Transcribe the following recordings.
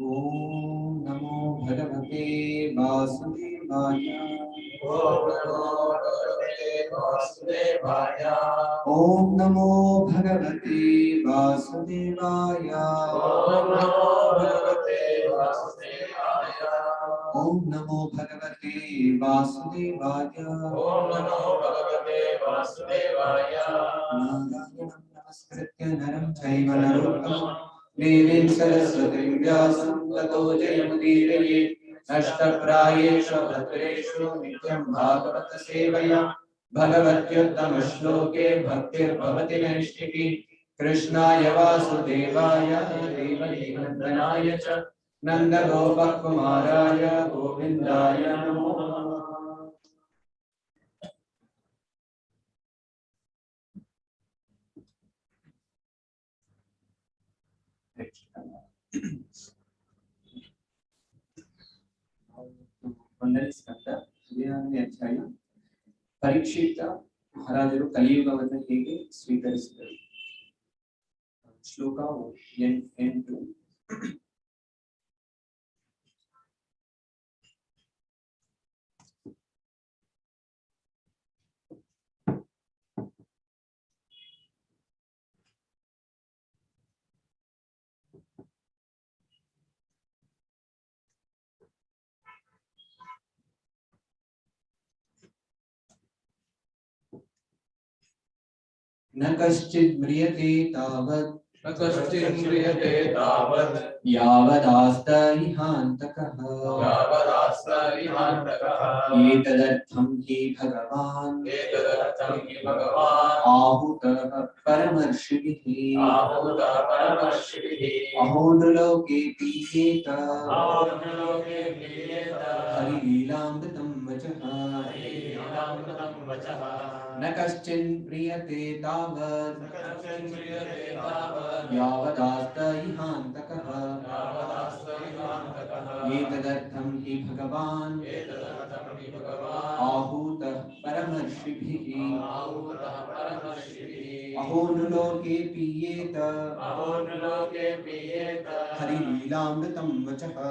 ओम नमो भगवते वासुदेवाय। ओम नमो भगवते वासुदेवाय। ओम नमो भगवते वासुदेवाय। नारायणं नमस्कृत्य नरं चैव नरोत्तमं देवीं सरस्वतीं व्यासं ततो जयमुदीरये नष्टप्रायेषु भद्रेषु नित्यं भागवत सेवया भगवत्युत्तमश्लोके भक्तिर्भवति नैष्ठिकी कृष्णाय वासुदेवाय देवकीनन्दनाय च नन्दगोपकुमाराय गोविन्दाय नमो नमः। ಒಂದನೇ ಸ್ಕಂದ 17ನೇ ಅಧ್ಯಾಯ ಪರೀಕ್ಷಿತ ಮಹಾರಾಜರು ಕಲಿಯುಗವನ್ನು ಹೇಗೆ ಸ್ವೀಕರಿಸಿದರು. ಶ್ಲೋಕ 8. न कश्चित् म्रियते तावत् यावदास्त इहान्तकः एतदर्थं हि भगवान् आहूतः परमर्षिभिः अहो नृलोके पीयेत हरिलीलामृतं वचः न कश्चिन् म्रियते तावत् यावदास्त इहान्तकः एतदर्थं हि भगवान् आहूतः परमर्षिभिः अहो नृलोके पीयेत हरिलीलामृतं वचः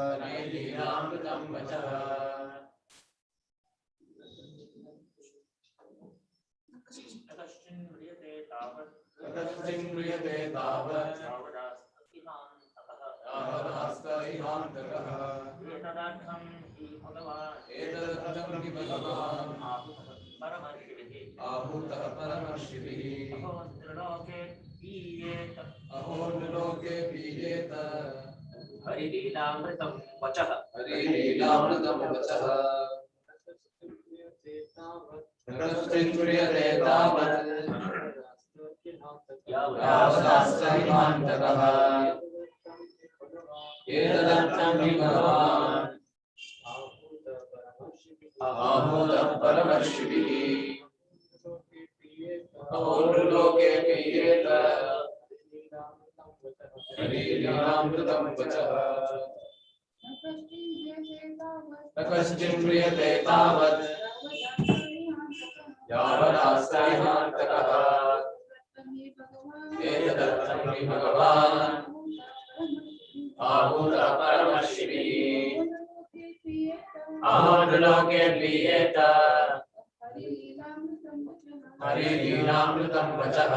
हरिलीलामृतं वचः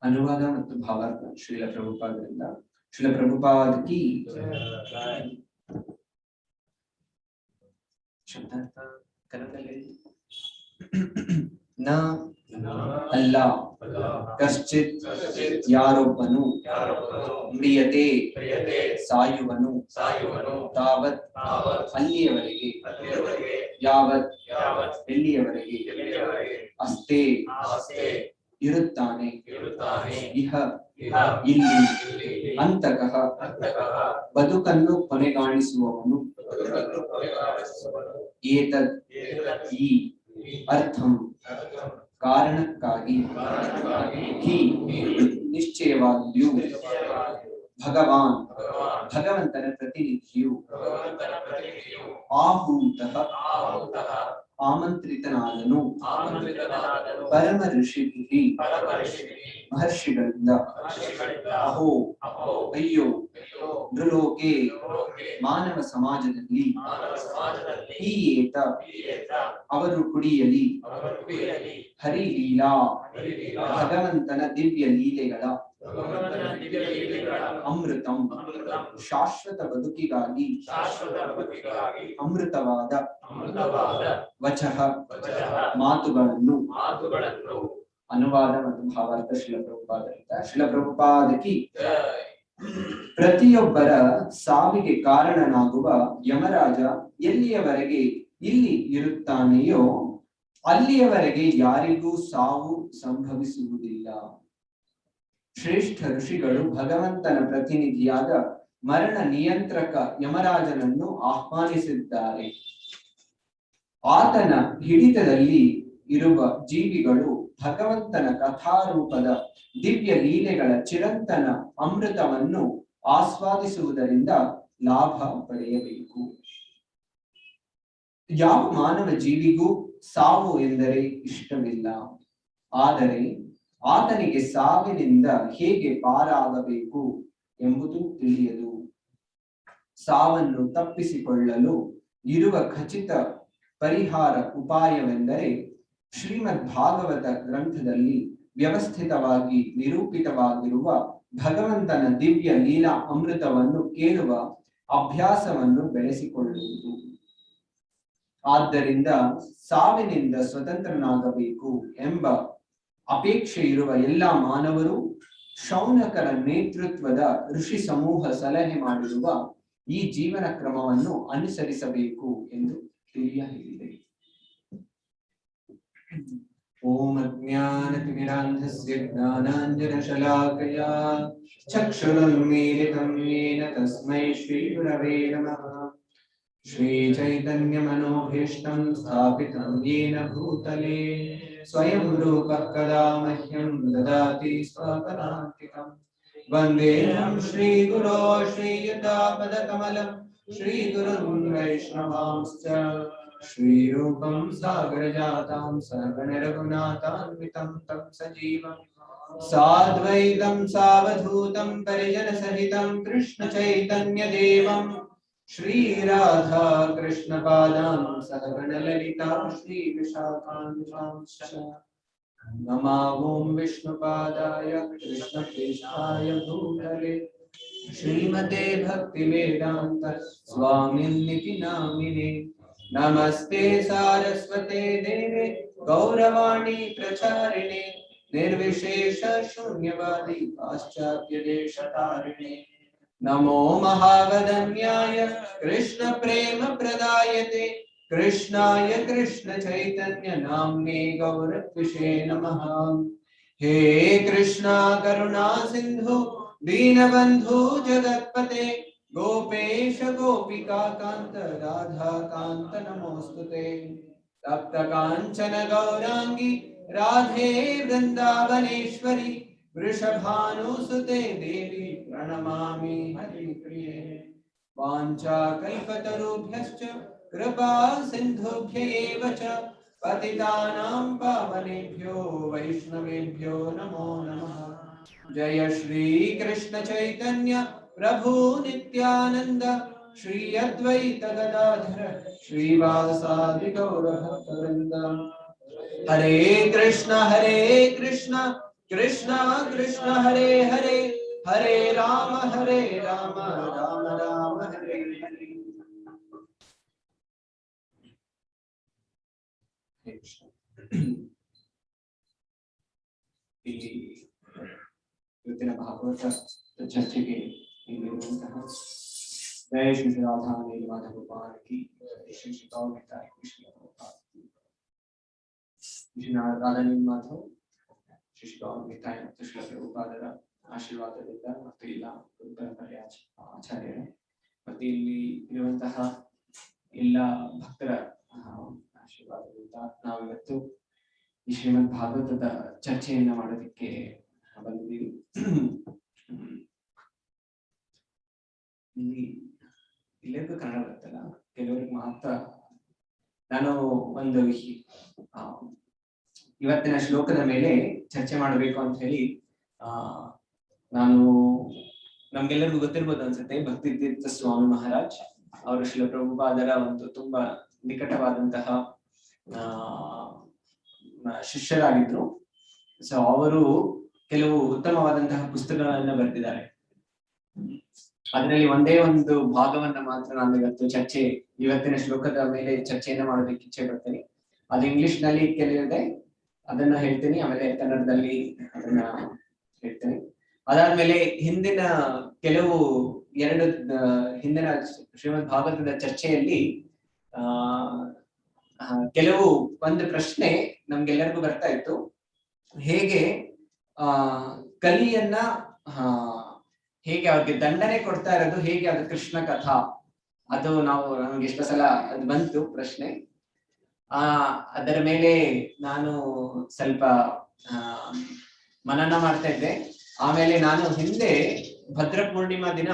ಅನುವಾದ ಮತ್ತು ಭಾವಾರ್ಥ ಶ್ರೀಲ ಪ್ರಭುಪಾದರಿಂದ. ಶ್ರೀಲ ಪ್ರಭುಪಾದ ಕಿ ಶಬ್ದಾರ್ಥ ಕನ್ನಡದಲ್ಲಿ ನ ಅಲ್ಲ ಕಶ್ಚಿತ್ ಯಾರೊಬ್ಬನು ಮ್ರಿಯತೆ ಸಾಯುವನು ತಾವತ್ ಅಲ್ಲಿಯವರೆಗೆ ಯಾವತ್ ಎಲ್ಲಿಯವರೆಗೆ ಅಸ್ತೆ ಇರುತ್ತಾನೆ ಇಹ ಇಲ್ಲಿ ಅಂತಕಃ ಬದುಕನ್ನು ಕೊನೆಗಾಣಿಸುವವನು ಏತದ್ ಈ ಅರ್ಥಂ ಕಾರಣಕ್ಕಾಗಿ ಹಿ ನಿಶ್ಚಯವಾಗಿಯೂ ಭಗವಾನ್ ಭಗವಂತನ ಪ್ರತಿನಿಧಿಯು ಆಹೂತಃ ಆಮಂತ್ರಿತನಾದನು ಪರಮ ಋಷಿಭಿ ಮಹರ್ಷಿಗಳಿಂದ ಅಹೋ ಅಯ್ಯೋ ನೃಲೋಕೆ ಮಾನವ ಸಮಾಜದಲ್ಲಿ ಪೀಯೇತ ಅವರು ಕುಡಿಯಲಿ ಹರಿಲೀಲಾ ಭಗವಂತನ ದಿವ್ಯ ಲೀಲೆಗಳ ಅಮೃತಂ ಶಾಶ್ವತ ಬದುಕಿಗಾಗಿ ಅಮೃತವಾದ ವಚಃ ಮಾತುಗಳನ್ನು ಅನುವಾದ ಮತ್ತು ಭಾವಾರ್ಥ ಶಿಲ ಪ್ರಭುಪಾದಕಿ ಪ್ರತಿಯೊಬ್ಬರ ಸಾವಿಗೆ ಕಾರಣನಾಗುವ ಯಮರಾಜ ಎಲ್ಲಿಯವರೆಗೆ ಇಲ್ಲಿ ಇರುತ್ತಾನೆಯೋ ಅಲ್ಲಿಯವರೆಗೆ ಯಾರಿಗೂ ಸಾವು ಸಂಭವಿಸುವುದಿಲ್ಲ. ಶ್ರೇಷ್ಠ ಋಷಿಗಳು ಭಗವಂತನ ಪ್ರತಿನಿಧಿಯಾದ ಮರಣ ನಿಯಂತ್ರಕ ಯಮರಾಜನನ್ನು ಆಹ್ವಾನಿಸಿದ್ದಾರೆ. ಆತನ ಹಿಡಿತದಲ್ಲಿ ಇರುವ ಜೀವಿಗಳು ಭಗವಂತನ ಕಥಾರೂಪದ ದಿವ್ಯ ಲೀಲೆಗಳ ಚಿರಂತನ ಅಮೃತವನ್ನು ಆಸ್ವಾದಿಸುವುದರಿಂದ ಲಾಭ ಪಡೆಯಬೇಕು. ಯಾವ ಮಾನವ ಜೀವಿಗೂ ಸಾವು ಎಂದರೆ ಇಷ್ಟವಿಲ್ಲ. ಆದರೆ ಆತನಿಗೆ ಸಾವಿನಿಂದ ಹೇಗೆ ಪಾರಾಗಬೇಕು ಎಂಬುದು ತಿಳಿಯದು. ಸಾವನ್ನು ತಪ್ಪಿಸಿಕೊಳ್ಳಲು ಇರುವ ಖಚಿತ ಪರಿಹಾರ ಉಪಾಯವೆಂದರೆ ಶ್ರೀಮದ್ ಭಾಗವತ ಗ್ರಂಥದಲ್ಲಿ ವ್ಯವಸ್ಥಿತವಾಗಿ ನಿರೂಪಿತವಾಗಿರುವ ಭಗವಂತನ ದಿವ್ಯ ಲೀಲಾ ಅಮೃತವನ್ನು ಕೇಳುವ ಅಭ್ಯಾಸವನ್ನು ಬೆಳೆಸಿಕೊಳ್ಳುವುದು. ಆದ್ದರಿಂದ ಸಾವಿನಿಂದ ಸ್ವತಂತ್ರನಾಗಬೇಕು ಎಂಬ ಅಪೇಕ್ಷೆ ಇರುವ ಎಲ್ಲ ಮಾನವರು ಶೌನಕರ ನೇತೃತ್ವದ ಋಷಿ ಸಮೂಹ ಸಲಹೆ ಮಾಡಿರುವ ಈ ಜೀವನ ಕ್ರಮವನ್ನು ಅನುಸರಿಸಬೇಕು ಎಂದು ತಿಳಿಯ ಹೇಳಿದೆ. ಓಂ ಅಜ್ಞಾನತಿಮಿರಾಂಧಸ್ಯ ಜ್ಞಾನಾಂಜನಶಲಾಕಯಾ ಚಕ್ಷುರುನ್ಮೀಲಿತಂ ಯೇನ ತಸ್ಮೈ ಶ್ರೀ ಗುರವೇ ನಮಃ. ಶ್ರೀ ಚೈತನ್ಯ ಮನೋಭೀಷ್ಟಂ ಸ್ಥಾಪಿತಂ ಯೇನ ಭೂತಲೇ ಸ್ವಯಂ ರೂಪಃ ಕದಾ ಮಹ್ಯಂ ದದಾತಿ ಸ್ವಪದಾಂತಿಕಂ. ವಂದೇಹಂ ಶ್ರೀ ಗುರೋ ಶ್ರೀಯುತಾಪದಕಮಲಂ ಶ್ರೀ ಗುರುನ್ ವೈಷ್ಣವಾಂಶ್ಚ ಶ್ರೀರೂಪಂ ಸಾಗರಜಾತಾಂ ಸಗಣ ರಘುನಾಥಾನ್ವಿತಂ ತಂ ಸಜೀವಂ ಸಾದ್ವೈತಂ ಸಾವಧೂತಂ ಪರಿಜನ ಸಹಿತಂ ಕೃಷ್ಣ ಚೈತನ್ಯ ದೇವಂ ಶ್ರೀ ರಾಧಾ ಕೃಷ್ಣ ಪಾದಾಂ ಸಗಣ ಲಲಿತಾ ಶ್ರೀ ವಿಶಾಖಾನ್ವಿತಾಂಶ್ಚ. ನಮೋ ಓಂ ವಿಷ್ಣುಪಾದಾಯ ಕೃಷ್ಣ ಪ್ರೇಷ್ಠಾಯ ಭೂತಲೆ ಶ್ರೀಮತೆ ಭಕ್ತಿ ವೇದಾಂತ ಸ್ವಾಮಿನ್ನಿತಿ ನಾಮಿನೇ. ನಮಸ್ತೆ ಸಾರಸ್ವತೆ ದೇವೆ ಗೌರವಾಣಿ ಪ್ರಚಾರಿಣೆ ನಿರ್ವಿಶೇಷ ಶೂನ್ಯವಾದಿ ಪಾಶ್ಚಾತ್ಯ ದೇಶ ತಾರಿಣೆ. ನಮೋ ಮಹಾವದನ್ಯಾಯ ಕೃಷ್ಣ ಪ್ರೇಮ ಪ್ರದಾಯತೆ ಕೃಷ್ಣಾಯ ಕೃಷ್ಣ ಚೈತನ್ಯ ನಾಮ್ನೇ ಗೌರತ್ವಿಷೇ ನಮಃ. ಹೇ ಕೃಷ್ಣ ಕರುಣಾ ಸಿಂಧು ದೀನಬಂಧು ಜಗತ್ಪತೆ ಗೋಪೇಶ ಗೋಪಿಕಾ ಕಾಂತ ರಾಧಾ ಕಾಂತ ನಮೋಸ್ತುತೆ. ತಪ್ತ ಕಾಂಚನ ಗೌರಾಂಗಿ ರಾಧೆ ವೃಂದಾವನೇಶ್ವರಿ ವೃಷಭಾನುಸುತೆ ದೇವಿ ಪ್ರಣಮಾಮಿ ಹರಿಪ್ರಿಯೆ. ವಾಂಛಾ ಕಲ್ಪತರುಭ್ಯಶ್ಚ ಕೃಪಾ ಸಿಂಧುಭ್ಯ ಏವ ಚ ಪತಿತಾನಾಂ ಪಾವನೇಭ್ಯೋ ವೈಷ್ಣವೇಭ್ಯೋ ನಮೋ ನಮಃ. ಜಯ ಶ್ರೀ ಕೃಷ್ಣ ಚೈತನ್ಯ ಪ್ರಭು ನಿತ್ಯಾನಂದ ಶ್ರೀ ಅದ್ವೈತ ಗದಾಧರ ಶ್ರೀವಾಸಾದಿ ಗೌರ ಭಕ್ತವೃಂದ. ಹರೇ ಕೃಷ್ಣ ಕೃಷ್ಣ ಕೃಷ್ಣ ಹರೇ ಹರೇ ಹರೇ ರಾಮ ರಾಮ ರಾಮ ಹರೇ ಹರೇ. ಇಲ್ಲಿ ಇವತ್ತಿನ ಭಾಗವತ ಚರ್ಚೆಗೆ ಇಲ್ಲಿರುವಂತಹ ಜಯ ಶ್ರೀ ರಾಧಾ ನೀಲಮಾಧವ ಗೋಪಾಲ ಕಿ ಶ್ರೀ ಶ್ರೀ ಕೃಷ್ಣ ರಾಧಾ ನೀಲಮಾಧವ್ ಶ್ರೀ ಶ್ರೀ ಮತ್ತು ಶ್ರೀ ಪ್ರಭುಪಾದರ ಆಶೀರ್ವಾದದಿಂದ ಮತ್ತು ಇಲ್ಲ ಪರಂಪರೆಯ ಆಚಾರ್ಯರು ಮತ್ತು ಇಲ್ಲಿ ಇರುವಂತಹ ಎಲ್ಲ ಭಕ್ತರ ಆಶೀರ್ವಾದದಿಂದ ನಾವಿವತ್ತು ಈ ಶ್ರೀಮದ್ ಭಾಗವತದ ಚರ್ಚೆಯನ್ನ ಮಾಡೋದಕ್ಕೆ ಬಂದಿದ್ದೀವಿ. ಇಲ್ಲೆಲ್ಲೂ ಕನ್ನಡ ಬರುತ್ತಲ್ಲ, ಕೆಲವರಿಗೆ ಮಾತ್ರ ನಾನು ಒಂದು ಇವತ್ತಿನ ಶ್ಲೋಕದ ಮೇಲೆ ಚರ್ಚೆ ಮಾಡಬೇಕು ಅಂತ ಹೇಳಿ ನಾನು ನಮ್ಗೆಲ್ಲರಿಗೂ ಗೊತ್ತಿರ್ಬೋದು ಅನ್ಸುತ್ತೆ, ಭಕ್ತಿ ತೀರ್ಥ ಸ್ವಾಮಿ ಮಹಾರಾಜ್ ಅವರು ಶ್ರೀಲ ಪ್ರಭುಪಾದರ ಒಂದು ತುಂಬಾ ನಿಕಟವಾದಂತಹ ಶಿಷ್ಯರಾಗಿದ್ರು. ಸೊ ಅವರು ಕೆಲವು ಉತ್ತಮವಾದಂತಹ ಪುಸ್ತಕಗಳನ್ನ ಬರೆದಿದ್ದಾರೆ. ಅದರಲ್ಲಿ ಒಂದೇ ಒಂದು ಭಾಗವನ್ನ ಮಾತ್ರ ನಾನು ಇವತ್ತಿನ ಶ್ಲೋಕದ ಮೇಲೆ ಚರ್ಚೆಯನ್ನ ಮಾಡೋದಕ್ಕೆ ಇಚ್ಛೆ ಪಡ್ತೀನಿ. ಅದು ಇಂಗ್ಲಿಷ್ ನಲ್ಲಿ ಕೆಲವಿದೆ, ಅದನ್ನ ಹೇಳ್ತೀನಿ, ಆಮೇಲೆ ಕನ್ನಡದಲ್ಲಿ ಅದನ್ನ ಹೇಳ್ತೀನಿ. ಅದಾದ್ಮೇಲೆ ಹಿಂದಿನ ಹಿಂದಿನ ಶ್ರೀಮದ್ ಭಾಗವತದ ಚರ್ಚೆಯಲ್ಲಿ ಕೆಲವು ಒಂದು ಪ್ರಶ್ನೆ ನಮ್ಗೆಲ್ಲರಿಗೂ ಬರ್ತಾ ಇತ್ತು, ಹೇಗೆ ಕಲಿಯನ್ನ ಹೇಗೆ ಅವ್ರಿಗೆ ದಂಡನೆ ಕೊಡ್ತಾ ಇರೋದು ಹೇಗೆ, ಅದು ಕೃಷ್ಣ ಕಥಾ, ಅದು ನಮ್ಗೆ ಎಷ್ಟೋ ಸಲ ಅದು ಬಂತು ಪ್ರಶ್ನೆ. ಅದರ ಮೇಲೆ ನಾನು ಸ್ವಲ್ಪ ಮನನ ಮಾಡ್ತಾ ಇದ್ದೆ. ಆಮೇಲೆ ನಾನು ಹಿಂದೆ ಭದ್ರ ಪೂರ್ಣಿಮಾ ದಿನ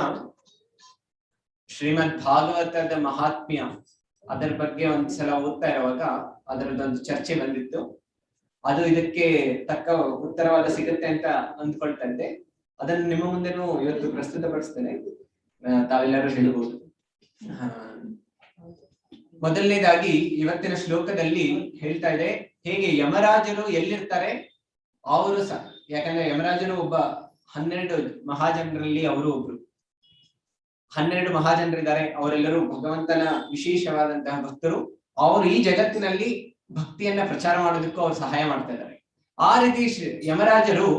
ಶ್ರೀಮದ್ ಭಾಗವತದ ಮಹಾತ್ಮ್ಯ ಅದರ ಬಗ್ಗೆ ಒಂದ್ಸಲ ಓದ್ತಾ ಇರುವಾಗ ಅದರದ್ದೊಂದು ಚರ್ಚೆ ಬಂದಿತ್ತು. ಅದು ಇದಕ್ಕೆ ತಕ್ಕ ಉತ್ತರವಾದ ಸಿಗುತ್ತೆ ಅಂತ ಅಂದ್ಕೊಳ್ತಾ ಇದ್ದೆ. ಅದನ್ನು ನಿಮ್ಮ ಮುಂದೆನೂ ಇವತ್ತು ಪ್ರಸ್ತುತಪಡಿಸ್ತೇನೆ, ತಾವೆಲ್ಲರೂ ಹೇಳ್ಬೋದು. ಮೊದಲನೇದಾಗಿ ಇವತ್ತಿನ ಶ್ಲೋಕದಲ್ಲಿ ಹೇಳ್ತಾ ಇದೆ, ಹೇಗೆ ಯಮರಾಜರು ಎಲ್ಲಿರ್ತಾರೆ ಅವರು ಯಾಕಂದ್ರೆ ಯಮರಾಜರು ಒಬ್ಬ 12 ಮಹಾಜನರಲ್ಲಿ ಅವರು ಒಬ್ರು. 12 ಮಹಾಜನರಿದ್ದಾರೆ, ಅವರೆಲ್ಲರೂ ಭಗವಂತನ ವಿಶೇಷವಾದಂತಹ ಭಕ್ತರು. ಅವರು ಈ ಜಗತ್ತಿನಲ್ಲಿ ಭಕ್ತಿಯನ್ನ ಪ್ರಚಾರ ಮಾಡೋದಕ್ಕೂ ಅವ್ರು ಸಹಾಯ ಮಾಡ್ತಾ ಇದ್ದಾರೆ. ಆ ರೀತಿ ಯಮರಾಜರು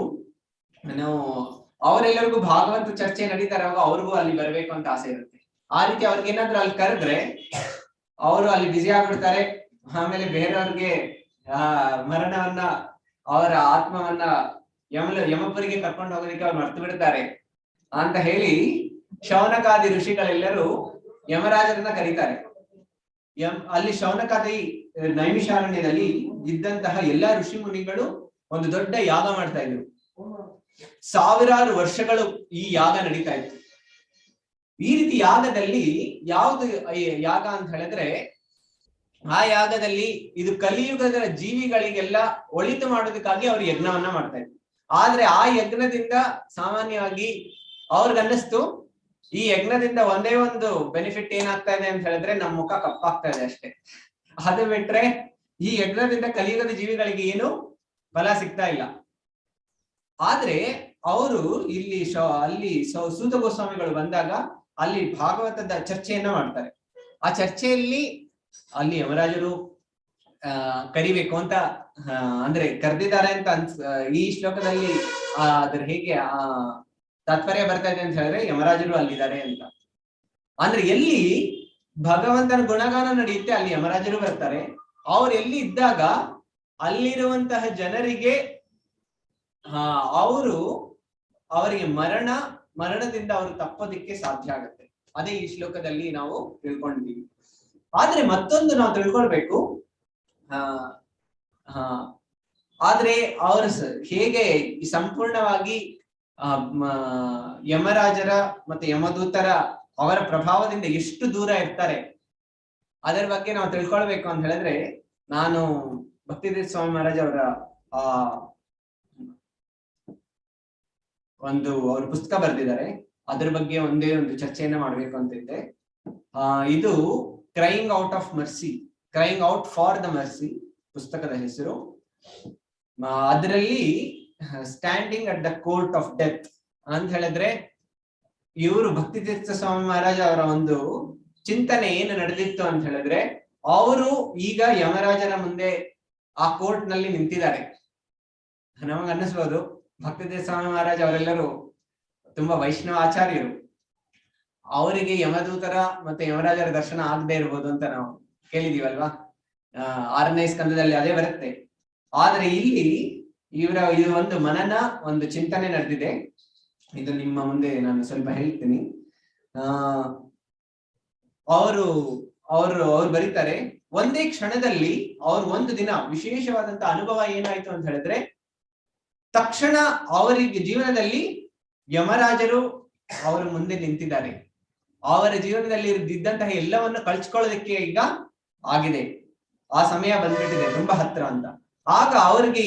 ಅವರೆಲ್ಲರಿಗೂ ಭಾಗವತ ಚರ್ಚೆ ನಡೀತಾ ಇರುವಾಗ ಅವ್ರಿಗೂ ಅಲ್ಲಿ ಬರ್ಬೇಕು ಅಂತ ಆಸೆ ಇರುತ್ತೆ. ಆ ರೀತಿ ಅವ್ರಿಗೆ ಏನಾದ್ರು ಅಲ್ಲಿ ಕರೆದ್ರೆ ಅವರು ಅಲ್ಲಿ ಬ್ಯುಸಿ ಆಗ್ಬಿಡ್ತಾರೆ. ಆಮೇಲೆ ಬೇರೆಯವ್ರಿಗೆ ಮರಣವನ್ನ, ಅವರ ಆತ್ಮವನ್ನ ಯಮಪುರಿಗೆ ಕರ್ಕೊಂಡು ಹೋಗೋದಕ್ಕೆ ಅವ್ರು ಮರ್ತು ಬಿಡ್ತಾರೆ ಅಂತ ಹೇಳಿ ಶೌನಕಾದಿ ಋಷಿಗಳೆಲ್ಲರೂ ಯಮರಾಜರನ್ನ ಕರೀತಾರೆ. ಅಲ್ಲಿ ಶೌನಕಾದಿ ನೈಮಿಷಾರಣ್ಯದಲ್ಲಿ ಇದ್ದಂತಹ ಎಲ್ಲಾ ಋಷಿ ಮುನಿಗಳು ಒಂದು ದೊಡ್ಡ ಯಾಗ ಮಾಡ್ತಾ ಇದ್ರು. ಸಾವಿರಾರು ವರ್ಷಗಳು ಈ ಯಾಗ ನಡೀತಾ ಇತ್ತು. ಈ ರೀತಿ ಯಾಗದಲ್ಲಿ ಯಾವ್ದು ಯಾಗ ಅಂತ ಹೇಳಿದ್ರೆ, ಆ ಯಾಗದಲ್ಲಿ ಇದು ಕಲಿಯುಗದ ಜೀವಿಗಳಿಗೆಲ್ಲ ಒಳಿತು ಮಾಡೋದಕ್ಕಾಗಿ ಅವ್ರು ಯಜ್ಞವನ್ನ ಮಾಡ್ತಾ ಇದ್ರು. ಆದ್ರೆ ಆ ಯಜ್ಞದಿಂದ ಸಾಮಾನ್ಯವಾಗಿ ಅವ್ರಿಗನ್ನಿಸ್ತು, ಈ ಯಜ್ಞದಿಂದ ಒಂದೇ ಒಂದು ಬೆನಿಫಿಟ್ ಏನಾಗ್ತಾ ಇದೆ ಅಂತ ಹೇಳಿದ್ರೆ ನಮ್ಮ ಮುಖ ಕಪ್ಪಾಗ್ತಾ ಇದೆ ಅಷ್ಟೇ. ಅದು ಬಿಟ್ರೆ ಈ ಯಜ್ಞದಿಂದ ಕಲಿಯುಗದ ಜೀವಿಗಳಿಗೆ ಏನು ಫಲ ಸಿಗ್ತಾ ಇಲ್ಲ. ಆದ್ರೆ ಅವರು ಅಲ್ಲಿ ಸೂತ ಗೋಸ್ವಾಮಿಗಳು ಬಂದಾಗ ಅಲ್ಲಿ ಭಾಗವತದ ಚರ್ಚೆಯನ್ನ ಮಾಡ್ತಾರೆ. ಆ ಚರ್ಚೆಯಲ್ಲಿ ಅಲ್ಲಿ ಯಮರಾಜರು ಕರಿಬೇಕು ಅಂತ ಅಂದ್ರೆ ಕರೆದಿದ್ದಾರೆ ಅಂತ ಈ ಶ್ಲೋಕದಲ್ಲಿ ಅದ್ರ ಹೇಗೆ ತಾತ್ಪರ್ಯ ಬರ್ತಾ ಇದೆ ಅಂತ ಹೇಳಿದ್ರೆ ಯಮರಾಜರು ಅಲ್ಲಿದ್ದಾರೆ ಅಂತ. ಅಂದ್ರೆ ಎಲ್ಲಿ ಭಗವಂತನ ಗುಣಗಾನ ನಡೆಯುತ್ತೆ ಅಲ್ಲಿ ಯಮರಾಜರು ಬರ್ತಾರೆ. ಅವ್ರು ಎಲ್ಲಿ ಇದ್ದಾಗ ಅಲ್ಲಿರುವಂತಹ ಜನರಿಗೆ ಅವರಿಗೆ ಮರಣದಿಂದ ಅವರು ತಪ್ಪೋದಿಕ್ಕೆ ಸಾಧ್ಯ ಆಗುತ್ತೆ. ಅದೇ ಈ ಶ್ಲೋಕದಲ್ಲಿ ನಾವು ತಿಳ್ಕೊಂಡಿದ್ದೀವಿ. ಆದ್ರೆ ಮತ್ತೊಂದು ನಾವು ತಿಳ್ಕೊಳ್ಬೇಕು, ಆದ್ರೆ ಅವರು ಹೇಗೆ ಸಂಪೂರ್ಣವಾಗಿ ಯಮರಾಜರ ಮತ್ತೆ ಯಮದೂತರ ಅವರ ಪ್ರಭಾವದಿಂದ ಎಷ್ಟು ದೂರ ಇರ್ತಾರೆ ಅದರ ಬಗ್ಗೆ ನಾವು ತಿಳ್ಕೊಳ್ಬೇಕು ಅಂತ ಹೇಳಿದ್ರೆ, ನಾನು ಭಕ್ತಿತೀರ್ಥ ಸ್ವಾಮಿ ಮಹಾರಾಜ್ ಅವರ ಅವ್ರ ಪುಸ್ತಕ ಬರೆದಿದ್ದಾರೆ, ಅದ್ರ ಬಗ್ಗೆ ಒಂದೇ ಒಂದು ಚರ್ಚೆಯನ್ನ ಮಾಡ್ಬೇಕು ಅಂತಿದ್ದೆ. ಇದು crying out of mercy, crying out for the mercy ಪುಸ್ತಕದ ಹೆಸರು. ಅದರಲ್ಲಿ standing at the court of death ಅಂತ ಹೇಳಿದ್ರೆ, ಇವರು ಭಕ್ತಿತೀರ್ಥ ಸ್ವಾಮಿ ಮಹಾರಾಜ್ ಅವರ ಒಂದು ಚಿಂತನೆ ಏನು ನಡೆದಿತ್ತು ಅಂತ ಹೇಳಿದ್ರೆ, ಅವರು ಈಗ ಯಮರಾಜನ ಮುಂದೆ ಆ ಕೋರ್ಟ್ ನಲ್ಲಿ ನಿಂತಿದ್ದಾರೆ. ನಮಗ್ ಅನ್ನಿಸ್ಬೋದು ಭಕ್ತಿತೀರ್ಥ ಸ್ವಾಮಿ ಮಹಾರಾಜ್ ಅವರೆಲ್ಲರೂ ತುಂಬಾ ವೈಷ್ಣವ ಆಚಾರ್ಯರು, ಅವರಿಗೆ ಯಮದೂತರ ಮತ್ತೆ ಯಮರಾಜರ ದರ್ಶನ ಆಗದೆ ಇರ್ಬೋದು ಅಂತ ನಾವು ಕೇಳಿದೀವಲ್ವಾ. 6ನೇ ಸ್ಕಂದದಲ್ಲಿ ಅದೇ ಬರುತ್ತೆ. ಆದ್ರೆ ಇಲ್ಲಿ ಇದು ಒಂದು ಮನನ, ಒಂದು ಚಿಂತನೆ ನಡೆದಿದೆ. ಇದು ನಿಮ್ಮ ಮುಂದೆ ನಾನು ಸ್ವಲ್ಪ ಹೇಳ್ತೀನಿ. ಅವರು ಬರೀತಾರೆ, ಒಂದೇ ಕ್ಷಣದಲ್ಲಿ ಒಂದು ದಿನ ವಿಶೇಷವಾದಂತ ಅನುಭವ ಏನಾಯ್ತು ಅಂತ ಹೇಳಿದ್ರೆ, ತಕ್ಷಣ ಅವರಿಗೆ ಜೀವನದಲ್ಲಿ ಯಮರಾಜರು ಅವರ ಮುಂದೆ ನಿಂತಿದ್ದಾರೆ. ಅವರ ಜೀವನದಲ್ಲಿ ಇದ್ದಂತಹ ಎಲ್ಲವನ್ನು ಕಳ್ಚ್ಕೊಳ್ಳೋದಕ್ಕೆ ಈಗ ಆಗಿದೆ, ಆ ಸಮಯ ಬಂದ್ಬಿಟ್ಟಿದೆ, ತುಂಬಾ ಹತ್ರ ಅಂತ. ಆಗ ಅವ್ರಿಗೆ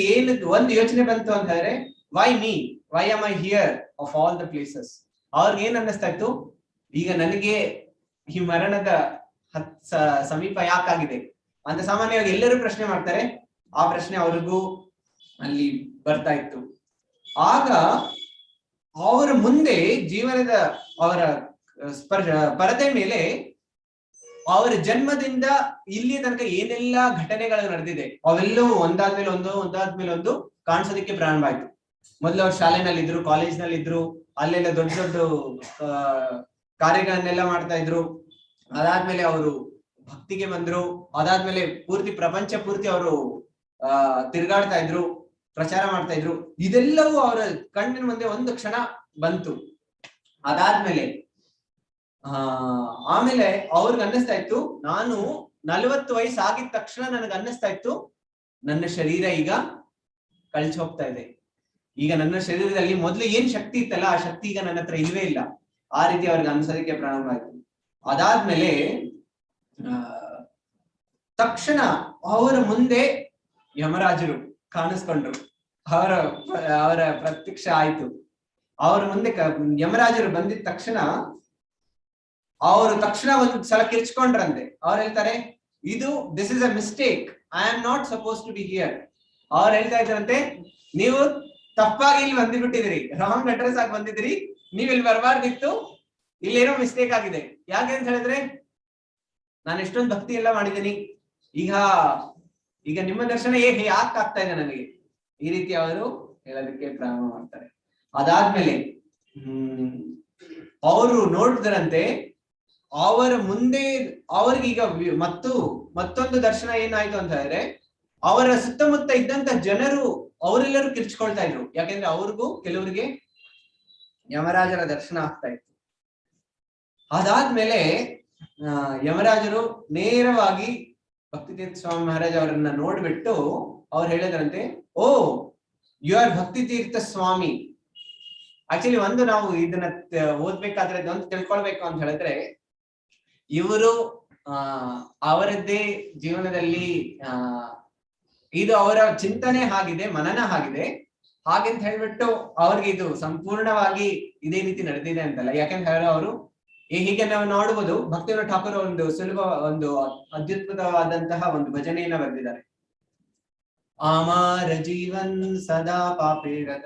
ಒಂದು ಯೋಚನೆ ಬಂತು ಅಂತ ಹೇಳಿದ್ರೆ, why am I here of all the places, ಅವ್ರಿಗೆ ಏನ್ ಅನ್ನಿಸ್ತಾ ಇತ್ತು, ಈಗ ನನಗೆ ಈ ಮರಣದ ಸಮೀಪ ಯಾಕಾಗಿದೆ ಅಂತ ಸಾಮಾನ್ಯವಾಗಿ ಎಲ್ಲರೂ ಪ್ರಶ್ನೆ ಮಾಡ್ತಾರೆ. ಆ ಪ್ರಶ್ನೆ ಅವ್ರಿಗೂ ಅಲ್ಲಿ ಬರ್ತಾ ಇತ್ತು. ಆಗ ಅವರ ಮುಂದೆ ಜೀವನದ ಅವರ ಪರದೆ ಮೇಲೆ ಅವರ ಜನ್ಮದಿಂದ ಇಲ್ಲಿ ತನಕ ಏನೆಲ್ಲಾ ಘಟನೆಗಳು ನಡೆದಿದೆ ಅವೆಲ್ಲವೂ ಒಂದಾದ್ಮೇಲೆ ಒಂದು ಕಾಣಿಸೋದಕ್ಕೆ ಪ್ರಾರಂಭ ಆಯ್ತು. ಮೊದಲು ಅವ್ರು ಶಾಲೆನಲ್ಲಿ ಇದ್ರು, ಕಾಲೇಜ್ ನಲ್ಲಿ ಇದ್ರು, ಅಲ್ಲೆಲ್ಲ ದೊಡ್ಡ ದೊಡ್ಡ ಕಾರ್ಯಗಳನ್ನೆಲ್ಲ ಮಾಡ್ತಾ ಇದ್ರು. ಅದಾದ್ಮೇಲೆ ಅವರು ಭಕ್ತಿಗೆ ಬಂದ್ರು. ಅದಾದ್ಮೇಲೆ ಪ್ರಪಂಚ ಪೂರ್ತಿ ಅವರು ತಿರುಗಾಡ್ತಾ ಇದ್ರು, ಪ್ರಚಾರ ಮಾಡ್ತಾ ಇದ್ರು. ಇದೆಲ್ಲವೂ ಅವರ ಕಣ್ಣಿನ ಮುಂದೆ ಒಂದು ಕ್ಷಣ ಬಂತು. ಅದಾದ್ಮೇಲೆ ಆಮೇಲೆ ಅವ್ರಿಗೆ ಅನ್ನಿಸ್ತಾ ಇತ್ತು, ನಾನು 40 ವಯಸ್ಸು ಆಗಿದ ತಕ್ಷಣ ನನಗೆ ಅನ್ನಿಸ್ತಾ ಇತ್ತು ನನ್ನ ಶರೀರ ಈಗ ಕಳ್ಚಿ ಹೋಗ್ತಾ ಇದೆ. ಈಗ ನನ್ನ ಶರೀರದಲ್ಲಿ ಮೊದ್ಲು ಏನ್ ಶಕ್ತಿ ಇತ್ತಲ್ಲ ಆ ಶಕ್ತಿ ಈಗ ನನ್ನ ಹತ್ರ ಇಲ್ವೇ ಇಲ್ಲ. ಆ ರೀತಿ ಅವ್ರಿಗೆ ಅನ್ಸೋದಕ್ಕೆ ಪ್ರಾರಂಭ ಆಯ್ತು. ಅದಾದ್ಮೇಲೆ ತಕ್ಷಣ ಅವರ ಮುಂದೆ ಯಮರಾಜರು ಕಾಣಿಸ್ಕೊಂಡ್ರು. ಅವರ ಪ್ರತ್ಯಕ್ಷ ಆಯ್ತು. ಅವ್ರ ಮುಂದೆ ಯಮರಾಜರು ಬಂದಿದ ತಕ್ಷಣ ಅವರು ಒಂದ್ ಸಲ ಕಿರ್ಚ್ಕೊಂಡ್ರಂತೆ. ಅವ್ರು ಹೇಳ್ತಾರೆ, this is a mistake, I am not suppose to be here. ಅವ್ರು ಹೇಳ್ತಾ ಇದ್ರಂತೆ, ನೀವು ತಪ್ಪಾಗಿ ಇಲ್ಲಿ ಬಂದ್ಬಿಟ್ಟಿದ್ರಿ, ರಾಂಗ್ ಅಡ್ರೆಸ್ ಆಗಿ ಬಂದಿದ್ರಿ, ನೀವ್ ಇಲ್ಲಿ ಬರಬಾರ್ದಿತ್ತು, ಇಲ್ಲೇನೋ ಮಿಸ್ಟೇಕ್ ಆಗಿದೆ. ಯಾಕೆ ಅಂತ ಹೇಳಿದ್ರೆ ನಾನು ಎಷ್ಟೊಂದು ಭಕ್ತಿ ಎಲ್ಲ ಮಾಡಿದ್ದೀನಿ, ಈಗ ನಿಮ್ಮ ದರ್ಶನ ಯಾಕೆ ಆಗ್ತಾ ಇದೆ ನನಗೆ, ಈ ರೀತಿ ಅವರು ಹೇಳೋದಕ್ಕೆ ಪ್ರಾರಂಭ ಮಾಡ್ತಾರೆ. ಅದಾದ್ಮೇಲೆ ಅವರು ನೋಡಿದ್ರಂತೆ ಅವರ ಮುಂದೆ ಅವ್ರಿಗೀಗ ಮತ್ತೊಂದು ದರ್ಶನ ಏನಾಯ್ತು ಅಂತ ಹೇಳಿದ್ರೆ, ಅವರ ಸುತ್ತಮುತ್ತ ಇದ್ದಂತ ಜನರು ಅವರೆಲ್ಲರೂ ಕಿರ್ಚ್ಕೊಳ್ತಾ ಇದ್ರು. ಯಾಕೆಂದ್ರೆ ಅವ್ರಿಗೂ ಕೆಲವರಿಗೆ ಯಮರಾಜರ ದರ್ಶನ ಆಗ್ತಾ ಇತ್ತು. ಅದಾದ್ಮೇಲೆ ಯಮರಾಜರು ನೇರವಾಗಿ ಭಕ್ತಿತೀರ್ಥ ಸ್ವಾಮಿ ಮಹಾರಾಜ್ ಅವರನ್ನ ನೋಡ್ಬಿಟ್ಟು ಅವ್ರು ಹೇಳಿದ್ರಂತೆ, ಓ you are Bhaktitirtha Swami. Actually ನಾವು ಇದನ್ನ ಓದ್ಬೇಕಾದ್ರೆ ಒಂದು ತಿಳ್ಕೊಳ್ಬೇಕು ಅಂತ ಹೇಳಿದ್ರೆ, ಇವರು ಅವರದ್ದೇ ಜೀವನದಲ್ಲಿ ಇದು ಅವರ ಚಿಂತನೆ ಆಗಿದೆ, ಮನನ ಆಗಿದೆ. ಹಾಗೆಂತ ಹೇಳ್ಬಿಟ್ಟು ಅವ್ರಿಗೆ ಇದು ಸಂಪೂರ್ಣವಾಗಿ ಇದೇ ರೀತಿ ನಡೆದಿದೆ ಅಂತಲ್ಲ. ಯಾಕೆಂತ ಹೇಳಿದ್ರೆ ಅವರು ಹೀಗೆ ನಾವು ನೋಡುವುದು, ಭಕ್ತಿವಿನೋದ ಠಾಕೂರ್ ಒಂದು ಅತ್ಯುತ್ತಮವಾದಂತಹ ಒಂದು ಭಜನೆಯನ್ನ ಬರೆದಿದ್ದಾರೆ. ಅಮರ ಜೀವನ್ ಸದಾ ಪಾಪೇರತ.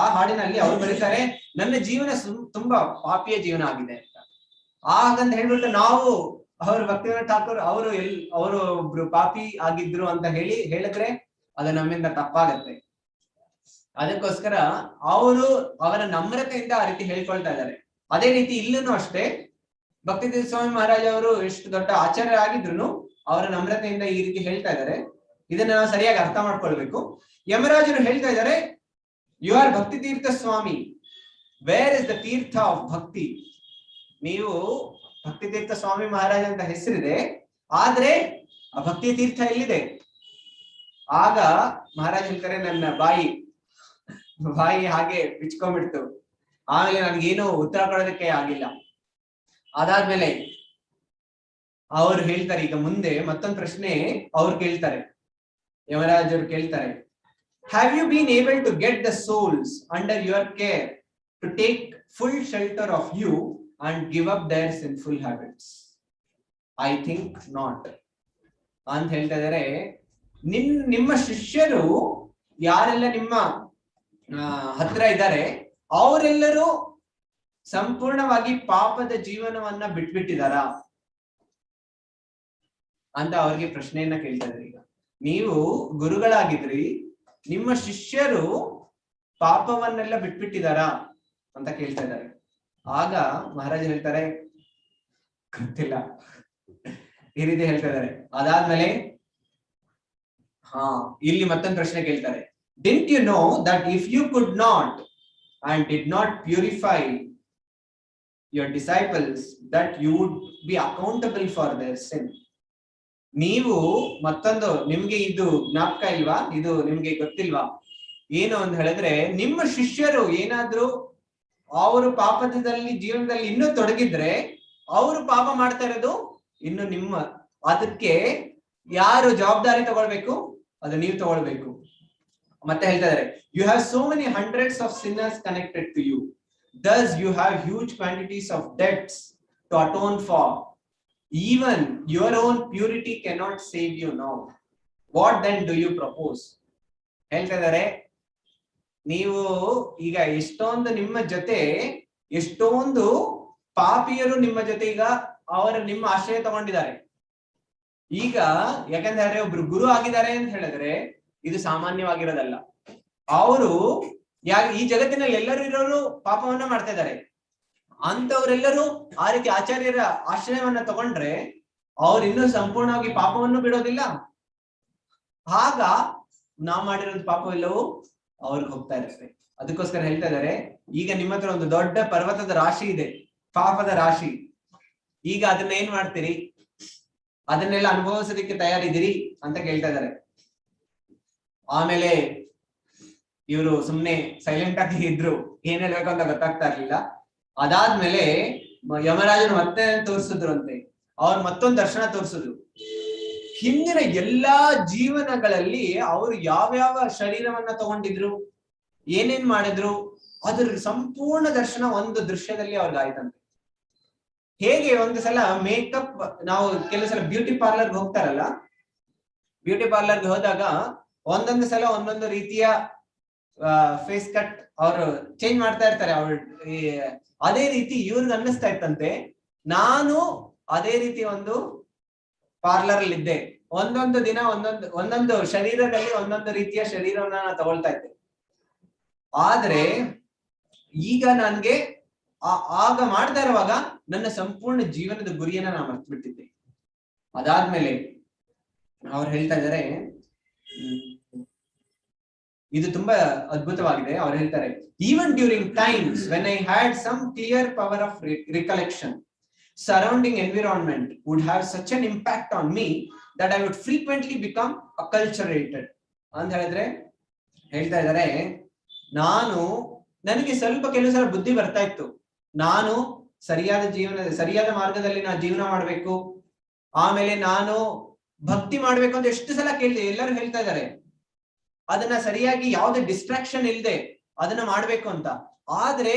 ಆ ಹಾಡಿನಲ್ಲಿ ಅವ್ರು ಬರೀತಾರೆ, ನನ್ನ ಜೀವನ ತುಂಬಾ ಪಾಪಿಯ ಜೀವನ ಆಗಿದೆ ಅಂತ. ಹಾಗಂತ ಹೇಳ್ಬಿಟ್ಟು ನಾವು ಅವರು ಭಕ್ತಿವಿನೋದ ಠಾಕೂರ್ ಅವರು ಒಬ್ರು ಪಾಪಿ ಆಗಿದ್ರು ಅಂತ ಹೇಳಿದ್ರೆ ಅದು ನಮ್ಮಿಂದ ತಪ್ಪಾಗತ್ತೆ. ಅದಕ್ಕೋಸ್ಕರ ಅವರ ನಮ್ರತೆಯಿಂದ ಆ ರೀತಿ ಹೇಳ್ಕೊಳ್ತಾ ಇದ್ದಾರೆ. ಅದೇ ರೀತಿ ಇಲ್ಲೂ ಅಷ್ಟೇ, ಭಕ್ತಿತೀರ್ಥ ಸ್ವಾಮಿ ಮಹಾರಾಜ್ ಅವರು ಎಷ್ಟು ದೊಡ್ಡ ಆಚಾರ್ಯ ಆಗಿದ್ರು ಅವರ ನಮ್ರತೆಯಿಂದ ಈ ರೀತಿ ಹೇಳ್ತಾ ಇದ್ದಾರೆ. ಇದನ್ನ ನಾವು ಸರಿಯಾಗಿ ಅರ್ಥ ಮಾಡ್ಕೊಳ್ಬೇಕು. ಯಮರಾಜರು ಹೇಳ್ತಾ ಇದ್ದಾರೆ, you are Bhaktitirtha Swami, where is the tirtha of bhakti. ನೀವು ಭಕ್ತಿತೀರ್ಥ ಸ್ವಾಮಿ ಮಹಾರಾಜ್ ಅಂತ ಹೆಸರಿದೆ, ಆದ್ರೆ ಆ ಭಕ್ತಿ ತೀರ್ಥ ಎಲ್ಲಿದೆ? ಆಗ ಮಹಾರಾಜ್ ಹೇಳ್ತಾರೆ, ನನ್ನ ಬಾಯಿ ಹಾಗೆ ಬಿಚ್ಕೊಂಡ್ಬಿಡ್ತು. ಆಮೇಲೆ ನನ್ಗೇನು ಉತ್ತರ ಕೊಡೋದಕ್ಕೆ ಆಗಿಲ್ಲ. ಅದಾದ್ಮೇಲೆ ಅವ್ರು ಹೇಳ್ತಾರೆ, ಈಗ ಮುಂದೆ ಮತ್ತೊಂದು ಪ್ರಶ್ನೆ ಅವ್ರು ಕೇಳ್ತಾರೆ, ಯಮರಾಜರು ಕೇಳ್ತಾರೆ, have you been able to get the souls under your care to take full shelter of you and give up their sinful habits? I think not ಅಂತ ಹೇಳ್ತಾ ಇದಾರೆ. ನಿಮ್ಮ ಶಿಷ್ಯರು ಯಾರೆಲ್ಲ ನಿಮ್ಮ ಹತ್ರ ಇದ್ದಾರೆ ಅವರೆಲ್ಲರೂ ಸಂಪೂರ್ಣವಾಗಿ ಪಾಪದ ಜೀವನವನ್ನ ಬಿಟ್ಬಿಟ್ಟಿದಾರ ಅಂತ ಅವ್ರಿಗೆ ಪ್ರಶ್ನೆಯನ್ನ ಕೇಳ್ತಾ ಇದ್ದಾರೆ. ಈಗ ನೀವು ಗುರುಗಳಾಗಿದ್ರಿ, ನಿಮ್ಮ ಶಿಷ್ಯರು ಪಾಪವನ್ನೆಲ್ಲ ಬಿಟ್ಬಿಟ್ಟಿದಾರ ಅಂತ ಕೇಳ್ತಾ ಇದ್ದಾರೆ. ಆಗ ಮಹಾರಾಜ ಹೇಳ್ತಾರೆ, ಗೊತ್ತಿಲ್ಲ, ಈ ರೀತಿ ಹೇಳ್ತಾ ಇದ್ದಾರೆ. ಅದಾದ್ಮೇಲೆ ಇಲ್ಲಿ ಮತ್ತೊಂದು ಪ್ರಶ್ನೆ ಕೇಳ್ತಾರೆ, didn't you know that if you could not and did not purify your disciples that you would be accountable for their sin? ನೀವು ಮತ್ತೊಂದು ನಿಮ್ಗೆ ಇದು ಜ್ಞಾಪಕ ಇಲ್ವಾ? ಇದು ನಿಮ್ಗೆ ಗೊತ್ತಿಲ್ವಾ? ಏನು ಅಂತ ಹೇಳಿದ್ರೆ, ನಿಮ್ಮ ಶಿಷ್ಯರು ಏನಾದ್ರೂ ಅವರು ಪಾಪದಲ್ಲಿ ಜೀವನದಲ್ಲಿ ಇನ್ನೂ ತೊಡಗಿದ್ರೆ ಅವರು ಪಾಪ ಮಾಡ್ತಾ ಇರೋದು ಇನ್ನು ಅದಕ್ಕೆ ಯಾರು ಜವಾಬ್ದಾರಿ ತಗೊಳ್ಬೇಕು? ಅದು ನೀವು ತಗೊಳ್ಬೇಕು. ಮತ್ತೆ ಹೇಳ್ತಾ ಇದಾರೆ, you have so many hundreds of sinners connected to you. Thus you have huge quantities of debts to atone for. Even your own purity cannot save you now. What then do you propose? ಹೇಳ್ತಾ ಇದ್ದಾರೆ, ನೀವು ಈಗ ಎಷ್ಟೊಂದು ನಿಮ್ಮ ಜೊತೆ ಎಷ್ಟೊಂದು ಪಾಪಿಯರು ನಿಮ್ಮ ಜೊತೆ ಈಗ ನಿಮ್ಮ ಆಶ್ರಯ ತಗೊಂಡಿದ್ದಾರೆ. ಈಗ ಯಾಕಂದ್ರೆ ಒಬ್ರು ಗುರು ಆಗಿದ್ದಾರೆ ಅಂತ ಹೇಳಿದ್ರೆ ಇದು ಸಾಮಾನ್ಯವಾಗಿರೋದಲ್ಲ. ಅವರು ಈ ಜಗತ್ತಿನಲ್ಲಿ ಎಲ್ಲರೂ ಇರೋರು ಪಾಪವನ್ನ ಮಾಡ್ತಾ ಇದ್ದಾರೆ. ಅಂತವರೆಲ್ಲರೂ ಆ ರೀತಿ ಆಚಾರ್ಯರ ಆಶ್ರಯವನ್ನ ತಗೊಂಡ್ರೆ ಅವ್ರು ಇನ್ನೂ ಸಂಪೂರ್ಣವಾಗಿ ಪಾಪವನ್ನು ಬಿಡೋದಿಲ್ಲ. ಆಗ ನಾವ್ ಮಾಡಿರೋದು ಪಾಪವೆಲ್ಲವೂ ಅವ್ರಿಗೆ ಹೋಗ್ತಾ ಇರುತ್ತೆ. ಅದಕ್ಕೋಸ್ಕರ ಹೇಳ್ತಾ ಇದ್ದಾರೆ, ಈಗ ನಿಮ್ಮ ಹತ್ರ ಒಂದು ದೊಡ್ಡ ಪರ್ವತದ ರಾಶಿ ಇದೆ, ಪಾಪದ ರಾಶಿ. ಈಗ ಅದನ್ನ ಏನ್ ಮಾಡ್ತೀರಿ? ಅದನ್ನೆಲ್ಲ ಅನುಭವಿಸೋದಕ್ಕೆ ತಯಾರಿದ್ದೀರಿ ಅಂತ ಕೇಳ್ತಾ ಇದ್ದಾರೆ. ಆಮೇಲೆ ಇವರು ಸುಮ್ನೆ ಸೈಲೆಂಟ್ ಆಗಿ ಇದ್ರು, ಏನ್ ಹೇಳ್ಬೇಕು ಅಂತ ಗೊತ್ತಾಗ್ತಾ ಇರ್ಲಿಲ್ಲ. ಅದಾದ್ಮೇಲೆ ಯಮರಾಜರು ಮತ್ತೆ ತೋರಿಸಿದ್ರು ಅಂತೆ. ಅವ್ರು ಮತ್ತೊಂದು ದರ್ಶನ ತೋರಿಸಿದ್ರು. ಹಿಂದಿನ ಎಲ್ಲಾ ಜೀವನಗಳಲ್ಲಿ ಅವರು ಯಾವ್ಯಾವ ಶರೀರವನ್ನ ತಗೊಂಡಿದ್ರು, ಏನೇನ್ ಮಾಡಿದ್ರು, ಅದ್ರ ಸಂಪೂರ್ಣ ದರ್ಶನ ಒಂದು ದೃಶ್ಯದಲ್ಲಿ ಅವ್ರಿಗೆ ಆಯ್ತಂತೆ. ಹೇಗೆ ಒಂದು ಸಲ ಮೇಕಪ್, ನಾವು ಕೆಲವು ಸಲ ಬ್ಯೂಟಿ ಪಾರ್ಲರ್ಗೆ ಹೋಗ್ತಾರಲ್ಲ, ಬ್ಯೂಟಿ ಪಾರ್ಲರ್ಗೆ ಹೋದಾಗ ಒಂದೊಂದು ಸಲ ಒಂದೊಂದು ರೀತಿಯ ಫೇಸ್ ಕಟ್ ಅವರು ಚೇಂಜ್ ಮಾಡ್ತಾ ಇರ್ತಾರೆ. ಅದೇ ರೀತಿ ಇವ್ರಿಗೆ ಅನ್ನಿಸ್ತಾ ಇತ್ತಂತೆ, ನಾನು ಅದೇ ರೀತಿ ಒಂದು ಪಾರ್ಲರ್ ಅಲ್ಲಿ ಇದ್ದೆ. ಒಂದೊಂದು ದಿನ ಒಂದೊಂದು ಶರೀರದಲ್ಲಿ ಒಂದೊಂದು ರೀತಿಯ ಶರೀರವನ್ನ ನಾನು ತಗೊಳ್ತಾ ಇದ್ದೆ. ಆದ್ರೆ ಈಗ ನನ್ಗೆ ಆಗ ಮಾಡ್ತಾ ಇರುವಾಗ ನನ್ನ ಸಂಪೂರ್ಣ ಜೀವನದ ಗುರಿಯನ್ನ ನಾನು ಮರ್ತು ಬಿಟ್ಟಿದ್ದೆ. ಅದಾದ್ಮೇಲೆ ಅವ್ರು ಹೇಳ್ತಾ ಇದ್ದಾರೆ, ಇದು ತುಂಬಾ ಅದ್ಭುತವಾಗಿದೆ. ಅವ್ರು ಹೇಳ್ತಾರೆ, even during times when I had some clear power of recollection, surrounding environment would have such an impact on me that I would frequently become acculturated. ಅಂತ ಹೇಳಿದ್ರೆ ಹೇಳ್ತಾ ಇದ್ದಾರೆ, ನನಗೆ ಸ್ವಲ್ಪ ಕೆಲವು ಸಲ ಬುದ್ಧಿ ಬರ್ತಾ ಇತ್ತು, ನಾನು ಸರಿಯಾದ ಮಾರ್ಗದಲ್ಲಿ ನಾನು ಜೀವನ ಮಾಡ್ಬೇಕು, ಆಮೇಲೆ ನಾನು ಭಕ್ತಿ ಮಾಡ್ಬೇಕು ಅಂತ ಎಷ್ಟು ಸಲ ಕೇಳಿದೆ. ಎಲ್ಲರೂ ಹೇಳ್ತಾ ಇದ್ದಾರೆ ಅದನ್ನ ಸರಿಯಾಗಿ ಯಾವುದೇ ಡಿಸ್ಟ್ರಾಕ್ಷನ್ ಇಲ್ಲದೆ ಅದನ್ನ ಮಾಡ್ಬೇಕು ಅಂತ. ಆದ್ರೆ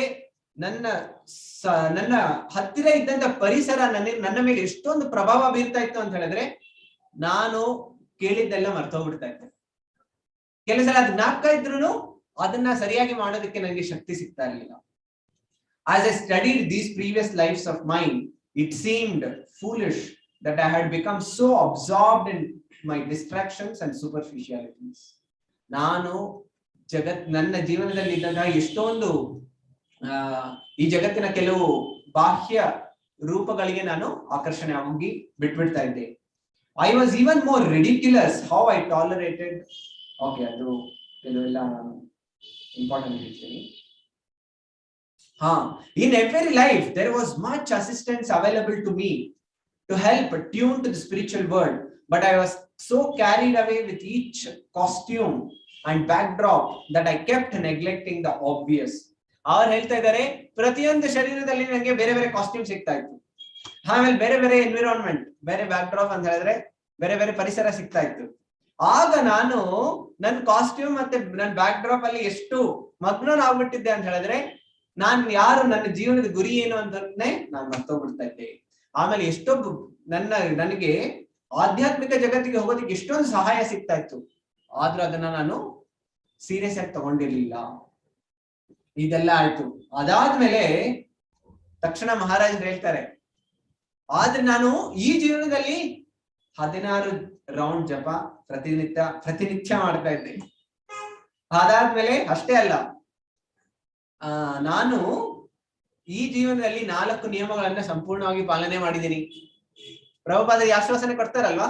ನನ್ನ ಹತ್ತಿರ ಇದ್ದಂತ ಪರಿಸರ ನನ್ನ ಮೇಲೆ ಎಷ್ಟೊಂದು ಪ್ರಭಾವ ಬೀರ್ತಾ ಇತ್ತು ಅಂತ ಹೇಳಿದ್ರೆ ನಾನು ಕೇಳಿದ್ದೆಲ್ಲ ಮರ್ತೋಗ್ಬಿಡ್ತಾ ಇದ್ದೆ. ಕೆಲವು ಸಲ ಅದು ಜ್ಞಾಪಕ ಇದ್ರು ಅದನ್ನ ಸರಿಯಾಗಿ ಮಾಡೋದಕ್ಕೆ ನನಗೆ ಶಕ್ತಿ ಸಿಗ್ತಾ ಇರ್ಲಿಲ್ಲ. As I studied these previous lives of mine, it seemed foolish that I had become so absorbed in my distractions and superficialities. ನಾನು ನನ್ನ ಜೀವನದಲ್ಲಿ ಇದ್ದಾಗ ಎಷ್ಟೊಂದು ಈ ಜಗತ್ತಿನ ಕೆಲವು ಬಾಹ್ಯ ರೂಪಗಳಿಗೆ ನಾನು ಆಕರ್ಷಣೆ ಆಗಿ ಬಿಟ್ಬಿಡ್ತಾ ಇದ್ದೆ. I was even more ridiculous how I tolerated. Okay, ಅದು ಕೆಲವೆಲ್ಲ ಇಂಪಾರ್ಟೆಂಟ್ ಹೇಳ್ತೀನಿ. In every life there was much assistance available to me to help tune to the spiritual world, but I was so carried away with each costume and backdrop that I kept neglecting the obvious. ಅವ್ರು ಹೇಳ್ತಾ ಇದ್ದಾರೆ, ಪ್ರತಿಯೊಂದು ಶರೀರದಲ್ಲಿ ನನಗೆ ಬೇರೆ ಬೇರೆ costume ಸಿಗ್ತಾ ಇತ್ತು, ಆಮೇಲೆ ಬೇರೆ ಬೇರೆ ಎನ್ವಿರಾನ್ಮೆಂಟ್, ಬೇರೆ ಬ್ಯಾಕ್ ಡ್ರಾಪ್ ಅಂತ ಹೇಳಿದ್ರೆ ಬೇರೆ ಬೇರೆ ಪರಿಸರ ಸಿಗ್ತಾ ಇತ್ತು. ಆಗ ನಾನು ನನ್ನ ಕಾಸ್ಟ್ಯೂಮ್ ಮತ್ತೆ ನನ್ನ ಬ್ಯಾಕ್ ಡ್ರಾಪ್ ಅಲ್ಲಿ ಎಷ್ಟು ಮಗ್ನಾಗ್ಬಿಟ್ಟಿದ್ದೆ ಅಂತ ಹೇಳಿದ್ರೆ ನಾನು ಯಾರು, ನನ್ನ ಜೀವನದ ಗುರಿ ಏನು ಅಂತನೇ ನಾನು ಮರ್ತೋಗ್ಬಿಡ್ತಾ ಇದ್ದೆ. ಆಮೇಲೆ ನನಗೆ ಆಧ್ಯಾತ್ಮಿಕ ಜಗತ್ತಿಗೆ ಹೋಗೋದಕ್ಕೆ ಎಷ್ಟೊಂದು ಸಹಾಯ ಸಿಗ್ತಾ ಇತ್ತು, ಆದ್ರೂ ಅದನ್ನ ನಾನು ಸೀರಿಯಸ್ ಆಗಿ ತಗೊಂಡಿರ್ಲಿಲ್ಲ. ಇದೆಲ್ಲ ಆಯ್ತು. ಅದಾದ್ಮೇಲೆ ತಕ್ಷಣ ಮಹಾರಾಜರು ಹೇಳ್ತಾರೆ, ಆದ್ರೆ ನಾನು ಈ ಜೀವನದಲ್ಲಿ 16 ರೌಂಡ್ ಜಪ ಪ್ರತಿನಿತ್ಯ ಮಾಡ್ತಾ ಇದ್ದೆ. ಅದಾದ್ಮೇಲೆ ಅಷ್ಟೇ ಅಲ್ಲ, ನಾನು ಈ ಜೀವನದಲ್ಲಿ 4 ನಿಯಮಗಳನ್ನ ಸಂಪೂರ್ಣವಾಗಿ ಪಾಲನೆ ಮಾಡಿದ್ದೀನಿ. ಪ್ರಭುಪಾದರಿಗೆ ಆಶ್ವಾಸನೆ ಕೊಡ್ತಾರಲ್ವಾ,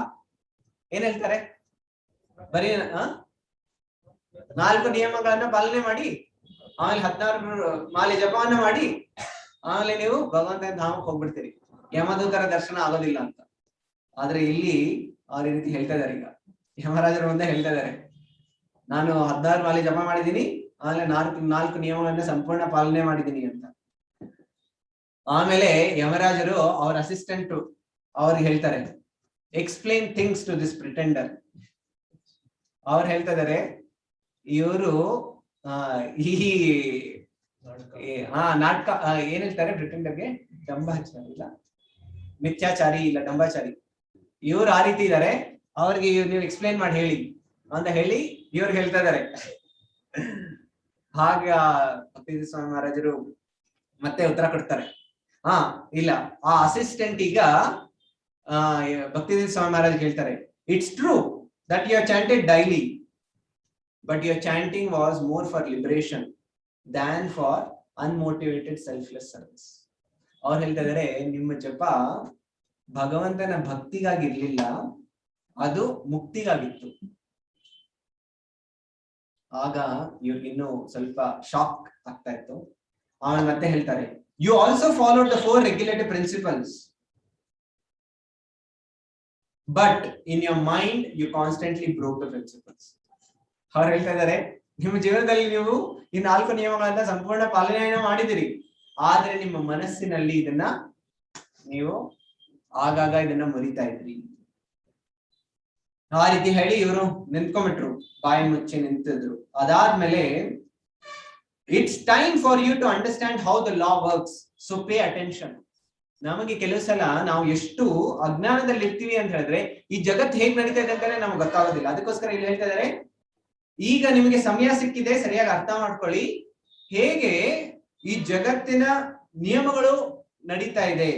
ಏನ್ ಹೇಳ್ತಾರೆ? ಬರೀ 4 ನಿಯಮಗಳನ್ನ ಪಾಲನೆ ಮಾಡಿ, ಆಮೇಲೆ 16 ಮಾಲೆ ಜಪವನ್ನ ಮಾಡಿ, ಆಮೇಲೆ ನೀವು ಭಗವಂತ ಧಾಮಕ್ಕೆ ಹೋಗ್ಬಿಡ್ತೀರಿ, ಯಮದೂತರ ದರ್ಶನ ಆಗೋದಿಲ್ಲ ಅಂತ. ಆದ್ರೆ ಇಲ್ಲಿ ಅವ್ರ ಈ ರೀತಿ ಹೇಳ್ತಾ ಇದಾರೆ. ಈಗ ಯಮರಾಜರು ಮುಂದೆ ಹೇಳ್ತಾ ಇದಾರೆ, ನಾನು 16 ಮಾಲೆ ಜಪ ಮಾಡಿದೀನಿ, ಆಮೇಲೆ 4 ನಿಯಮಗಳನ್ನ ಸಂಪೂರ್ಣ ಪಾಲನೆ ಮಾಡಿದೀನಿ ಅಂತ. ಆಮೇಲೆ ಯಮರಾಜರು ಅವ್ರ ಅಸಿಸ್ಟೆಂಟ್ ಅವ್ರಿಗೆ ಹೇಳ್ತಾರೆ, ಎಕ್ಸ್ಪ್ಲೇನ್ ಥಿಂಗ್ಸ್ ಟು ದಿಸ್ ಪ್ರಿಟೆಂಡರ್. ಅವ್ರು ಹೇಳ್ತಾ ಇದಾರೆ, ಇವರು ಈ ನಾಟಕ ಏನ್ ಹೇಳ್ತಾರೆ ಪ್ರಿಟೆಂಡರ್ಗೆ? ಡಂಬಾಚಾರಿ ಇಲ್ಲ, ಮಿಥ್ಯಾಚಾರಿ ಇಲ್ಲ, ಡಂಬಾಚಾರಿ. ಇವ್ರು ಆ ರೀತಿ ಇದಾರೆ, ಅವ್ರಿಗೆ ನೀವು ಎಕ್ಸ್ಪ್ಲೈನ್ ಮಾಡಿ ಹೇಳಿ ಅಂತ ಹೇಳಿ ಇವ್ರಿಗೆ ಹೇಳ್ತಾ ಇದಾರೆ. ಹಾಗ ಭಕ್ತಿವೇದಾಂತ ಸ್ವಾಮಿ ಮಹಾರಾಜರು ಮತ್ತೆ ಉತ್ತರ ಕೊಡ್ತಾರೆ. ಇಲ್ಲ, ಆ ಅಸಿಸ್ಟೆಂಟ್ ಈಗ ಭಕ್ತಿವೇದಾಂತ ಸ್ವಾಮಿ ಮಹಾರಾಜ್ ಹೇಳ್ತಾರೆ, it's true that you are chanted daily, but your chanting was more for liberation than for unmotivated selfless service. ಅವ್ರು ಹೇಳ್ತಾ ಇದಾರೆ, ನಿಮ್ಮ ಜಪ ಭಗವಂತನ ಭಕ್ತಿಗಾಗಿರ್ಲಿಲ್ಲ, ಅದು ಮುಕ್ತಿಗಾಗಿತ್ತು. ಆಗ ಇವ್ರಿಗಿನ್ನು ಸ್ವಲ್ಪ ಶಾಕ್ ಆಗ್ತಾ ಇತ್ತು. ಆಮೇಲೆ ಮತ್ತೆ ಹೇಳ್ತಾರೆ, you also followed the 4 regulatory principles, but in your mind you constantly broke the principles. ಅವ್ರು ಹೇಳ್ತಾ ಇದಾರೆ, ನಿಮ್ಮ ಜೀವನದಲ್ಲಿ ನೀವು ಈ 4 ನಿಯಮಗಳನ್ನ ಸಂಪೂರ್ಣ ಪಾಲನೆಯನ್ನ ಮಾಡಿದಿರಿ, ಆದ್ರೆ ನಿಮ್ಮ ಮನಸ್ಸಿನಲ್ಲಿ ಇದನ್ನ ನೀವು ಆಗಾಗ ಇದನ್ನ ಮರಿತಾ ಇದ್ರಿ. ಆ ರೀತಿ ಹೇಳಿ ಇವರು ನಿಂತ್ಕೊಂಡ್ಬಿಟ್ರು, ಬಾಯಿ ಮುಚ್ಚಿ ನಿಂತಿದ್ರು. ಅದಾದ್ಮೇಲೆ, it's time for you to understand how the law works, so pay attention. ನಮಗೆ ಕೆಲವು ಸಲ ನಾವು ಎಷ್ಟು ಅಜ್ಞಾನದಲ್ಲಿ ಇರ್ತೀವಿ ಅಂತ ಹೇಳಿದ್ರೆ, ಈ ಜಗತ್ ಹೇಗ್ ನಡೀತಾ ಇದೆ ಅಂತಾನೆ ನಮ್ಗೆ ಗೊತ್ತಾಗೋದಿಲ್ಲ. ಅದಕ್ಕೋಸ್ಕರ ಇಲ್ಲಿ ಹೇಳ್ತಾ ಇದಾರೆ, ಈಗ ನಿಮಗೆ ಸಮಯ ಸಿಕ್ಕಿದೆ, ಸರಿಯಾಗಿ ಅರ್ಥ ಮಾಡ್ಕೊಳ್ಳಿ ಹೇಗೆ ಈ ಜಗತ್ತಿನ ನಿಯಮಗಳು ನಡೀತಾ ಇದೆ.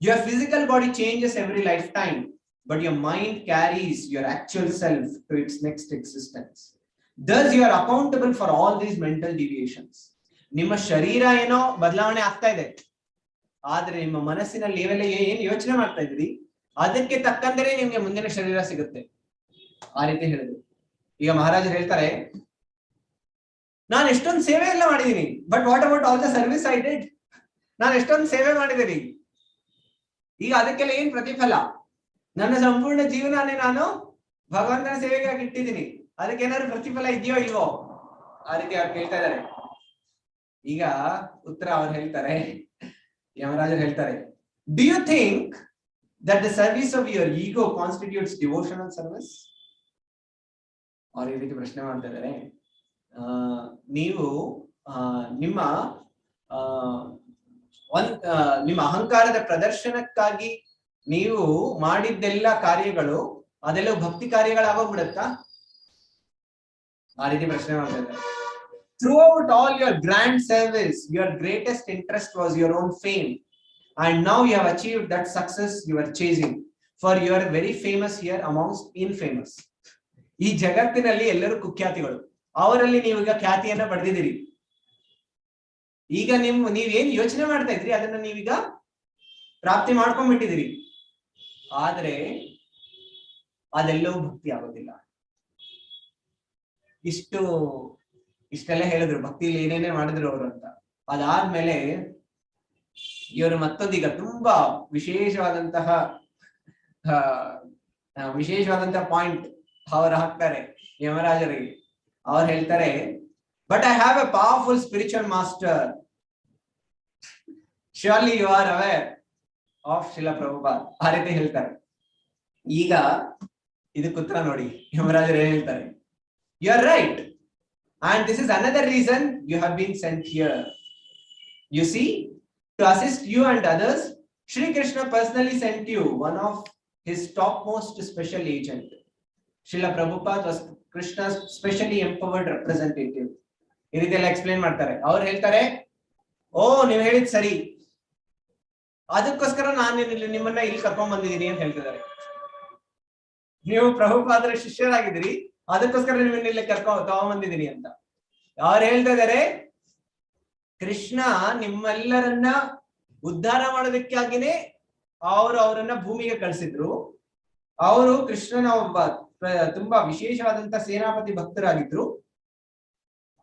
Your physical body changes every lifetime, but your mind carries your actual self to its next existence. Thus you are accountable for all these mental deviations. ನಿಮ್ಮ ಶರೀರ ಏನೋ ಬದಲಾವಣೆ ಆಗ್ತಾ ಇದೆ, ಆದ್ರೆ ನಿಮ್ಮ ಮನಸ್ಸಿನಲ್ಲಿ ನೀವೆಲ್ಲ ಏನ್ ಯೋಚನೆ ಮಾಡ್ತಾ ಇದ್ರಿ ಅದಕ್ಕೆ ತಕ್ಕಂತೆ ನಿಮ್ಗೆ ಮುಂದಿನ ಶರೀರ ಸಿಗುತ್ತೆ. ಆ ರೀತಿ ಹೇಳಿದ್ರು. ಈಗ ಮಹಾರಾಜರು ಹೇಳ್ತಾರೆ, ನಾನು ಎಷ್ಟೊಂದು ಸೇವೆ ಎಲ್ಲ ಮಾಡಿದೀನಿ, but what about all the service I did? ನಾನು ಎಷ್ಟೊಂದು ಸೇವೆ ಮಾಡಿದ್ದೀನಿ, ಈಗ ಅದಕ್ಕೆಲ್ಲ ಏನ್ ಪ್ರತಿಫಲ? ನನ್ನ ಸಂಪೂರ್ಣ ಜೀವನನೇ ನಾನು ಭಗವಂತನ ಸೇವೆಗಾಗಿ ಇಟ್ಟಿದ್ದೀನಿ, ಅದಕ್ಕೆ ಏನಾದ್ರು ಪ್ರತಿಫಲ ಇದೆಯೋ ಇಲ್ವೋ? ಆ ರೀತಿ ಅವ್ರು ಕೇಳ್ತಾ ಇದಾರೆ. ಈಗ ಉತ್ತರ ಅವ್ರು ಹೇಳ್ತಾರೆ, ಯಮರಾಜರು ಹೇಳ್ತಾರೆ, do you think that the service of your ego constitutes devotional service? ಅವ್ರ ಈ ರೀತಿ ಪ್ರಶ್ನೆ ಮಾಡ್ತಾ ಇದಾರೆ, ನೀವು ನಿಮ್ಮ ನಿಮ್ಮ ಅಹಂಕಾರದ ಪ್ರದರ್ಶನಕ್ಕಾಗಿ ನೀವು ಮಾಡಿದ್ದೆಲ್ಲ ಕಾರ್ಯಗಳು ಅದೆಲ್ಲ ಭಕ್ತಿ ಕಾರ್ಯಗಳಾಗೋಗ್ಬಿಡತ್ತಾ? ಆ ರೀತಿ ಪ್ರಶ್ನೆ ಮಾಡ್ತಾ ಇದ್ದಾರೆ. Throughout all your grand service, your greatest interest was your own fame, and now you have achieved that success you are chasing, for you are very famous here amongst infamous. ಈ ಜಗತ್ತಿನಲ್ಲಿ ಎಲ್ಲರೂ ಕುಖ್ಯಾತಿಗಳು, ಅವರಲ್ಲಿ ನೀವು ಈಗ ಖ್ಯಾತಿಯನ್ನ ಪಡೆದಿದ್ದೀರಿ. ಈಗ ನೀವೇನ್ ಯೋಚನೆ ಮಾಡ್ತಾ ಇದ್ರಿ ಅದನ್ನ ನೀವೀಗ ಪ್ರಾಪ್ತಿ ಮಾಡ್ಕೊಂಡ್ಬಿಟ್ಟಿದ್ದೀರಿ, ಆದ್ರೆ ಅದೆಲ್ಲವೂ ಭಕ್ತಿ ಆಗೋದಿಲ್ಲ. ಇಷ್ಟೆಲ್ಲ ಹೇಳಿದ್ರು, ಭಕ್ತಿಲಿ ಏನೇನೇ ಮಾಡಿದ್ರು ಅವರು ಅಂತ. ಅದಾದ್ಮೇಲೆ ಇವರು ಮತ್ತೊಂದೀಗ ತುಂಬಾ ವಿಶೇಷವಾದಂತಹ ಪಾಯಿಂಟ್ ಅವರು ಹಾಕ್ತಾರೆ ಯಮರಾಜರಿಗೆ. ಅವ್ರು ಹೇಳ್ತಾರೆ, but I have a powerful spiritual master, surely you are aware of Srila Prabhupad. ಆ ರೀತಿ ಹೇಳ್ತಾರೆ. ಈಗ ಇದಕ್ಕೆ ಉತ್ತರ ನೋಡಿ, ಯಮರಾಜರು ಏನ್ ಹೇಳ್ತಾರೆ, you are right, and this is another reason you have been sent here. You see, to assist you and others, Shri Krishna personally sent you one of his topmost special agent. Srila Prabhupada was Krishna's specially empowered representative. ಈ ರೀತಿ ಎಲ್ಲ explain ಮಾಡ್ತಾರೆ. ಅವ್ರು ಹೇಳ್ತಾರೆ, ಓ ನೀವು ಹೇಳಿದ್ ಸರಿ, ಅದಕ್ಕೋಸ್ಕರ ನಾನು ನಿಮ್ಮನ್ನ ಇಲ್ಲಿ ಕರ್ಕೊಂಡ್ ಬಂದಿದ್ದೀನಿ ಅಂತ ಹೇಳ್ತಿದ್ದಾರೆ. ನೀವು ಪ್ರಭುಪಾದರ ಶಿಷ್ಯರಾಗಿದ್ದೀರಿ, ಅದಕ್ಕೋಸ್ಕರ ನಿಮ್ಮನ್ನ ಇಲ್ಲಿ ತಗೊಂಡ್ಬಂದಿದ್ದೀನಿ ಅಂತ ಅವ್ರು ಹೇಳ್ತಾ ಇದಾರೆ. ಕೃಷ್ಣ ನಿಮ್ಮೆಲ್ಲರನ್ನ ಉದ್ಧಾರ ಮಾಡೋದಕ್ಕಾಗಿನೇ ಅವರನ್ನ ಭೂಮಿಗೆ ಕಳಿಸಿದ್ರು. ಅವರು ಕೃಷ್ಣನ ಒಬ್ಬ ತುಂಬಾ ವಿಶೇಷವಾದಂತ ಸೇನಾಪತಿ ಭಕ್ತರಾಗಿದ್ರು.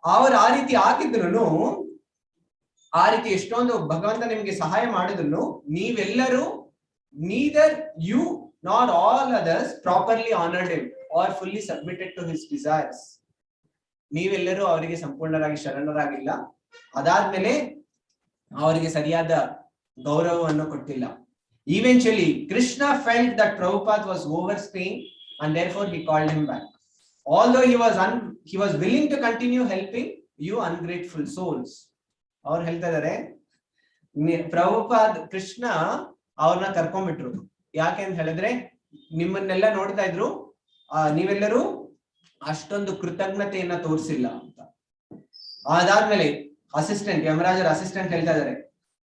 ಅವರು ಆ ರೀತಿ ಆಗಿದ್ರು, ಆ ರೀತಿ ಎಷ್ಟೊಂದು ಭಗವಂತ ನಿಮ್ಗೆ ಸಹಾಯ ಮಾಡಿದ್ರು, ನೀವೆಲ್ಲರೂ neither you not all others properly honoured him or fully submitted to his desires. ನೀವೆಲ್ಲರೂ ಅವರಿಗೆ ಸಂಪೂರ್ಣರಾಗಿ ಶರಣರಾಗಿಲ್ಲ, ಅದಾದ್ಮೇಲೆ ಅವರಿಗೆ ಸರಿಯಾದ ಗೌರವವನ್ನು ಕೊಟ್ಟಿಲ್ಲ. Eventually, Krishna felt that Prabhupada was overstaying and therefore he called him back. Although he was willing to continue helping, you ungrateful souls. ಅವ್ರು ಹೇಳ್ತಾ ಇದಾರೆ, ಪ್ರಭುಪಾದ್ ಕೃಷ್ಣ ಅವ್ರನ್ನ ಕರ್ಕೊಂಡ್ಬಿಟ್ರು. ಯಾಕೆ ಅಂತ ಹೇಳಿದ್ರೆ, ನಿಮ್ಮನ್ನೆಲ್ಲ ನೋಡ್ತಾ ಇದ್ರು, ನೀವೆಲ್ಲರೂ ಅಷ್ಟೊಂದು ಕೃತಜ್ಞತೆಯನ್ನ ತೋರಿಸಿಲ್ಲ ಅಂತ. ಅದಾದ್ಮೇಲೆ ಅಸಿಸ್ಟೆಂಟ್, ಯಮರಾಜರ ಅಸಿಸ್ಟೆಂಟ್ ಹೇಳ್ತಾ ಇದಾರೆ,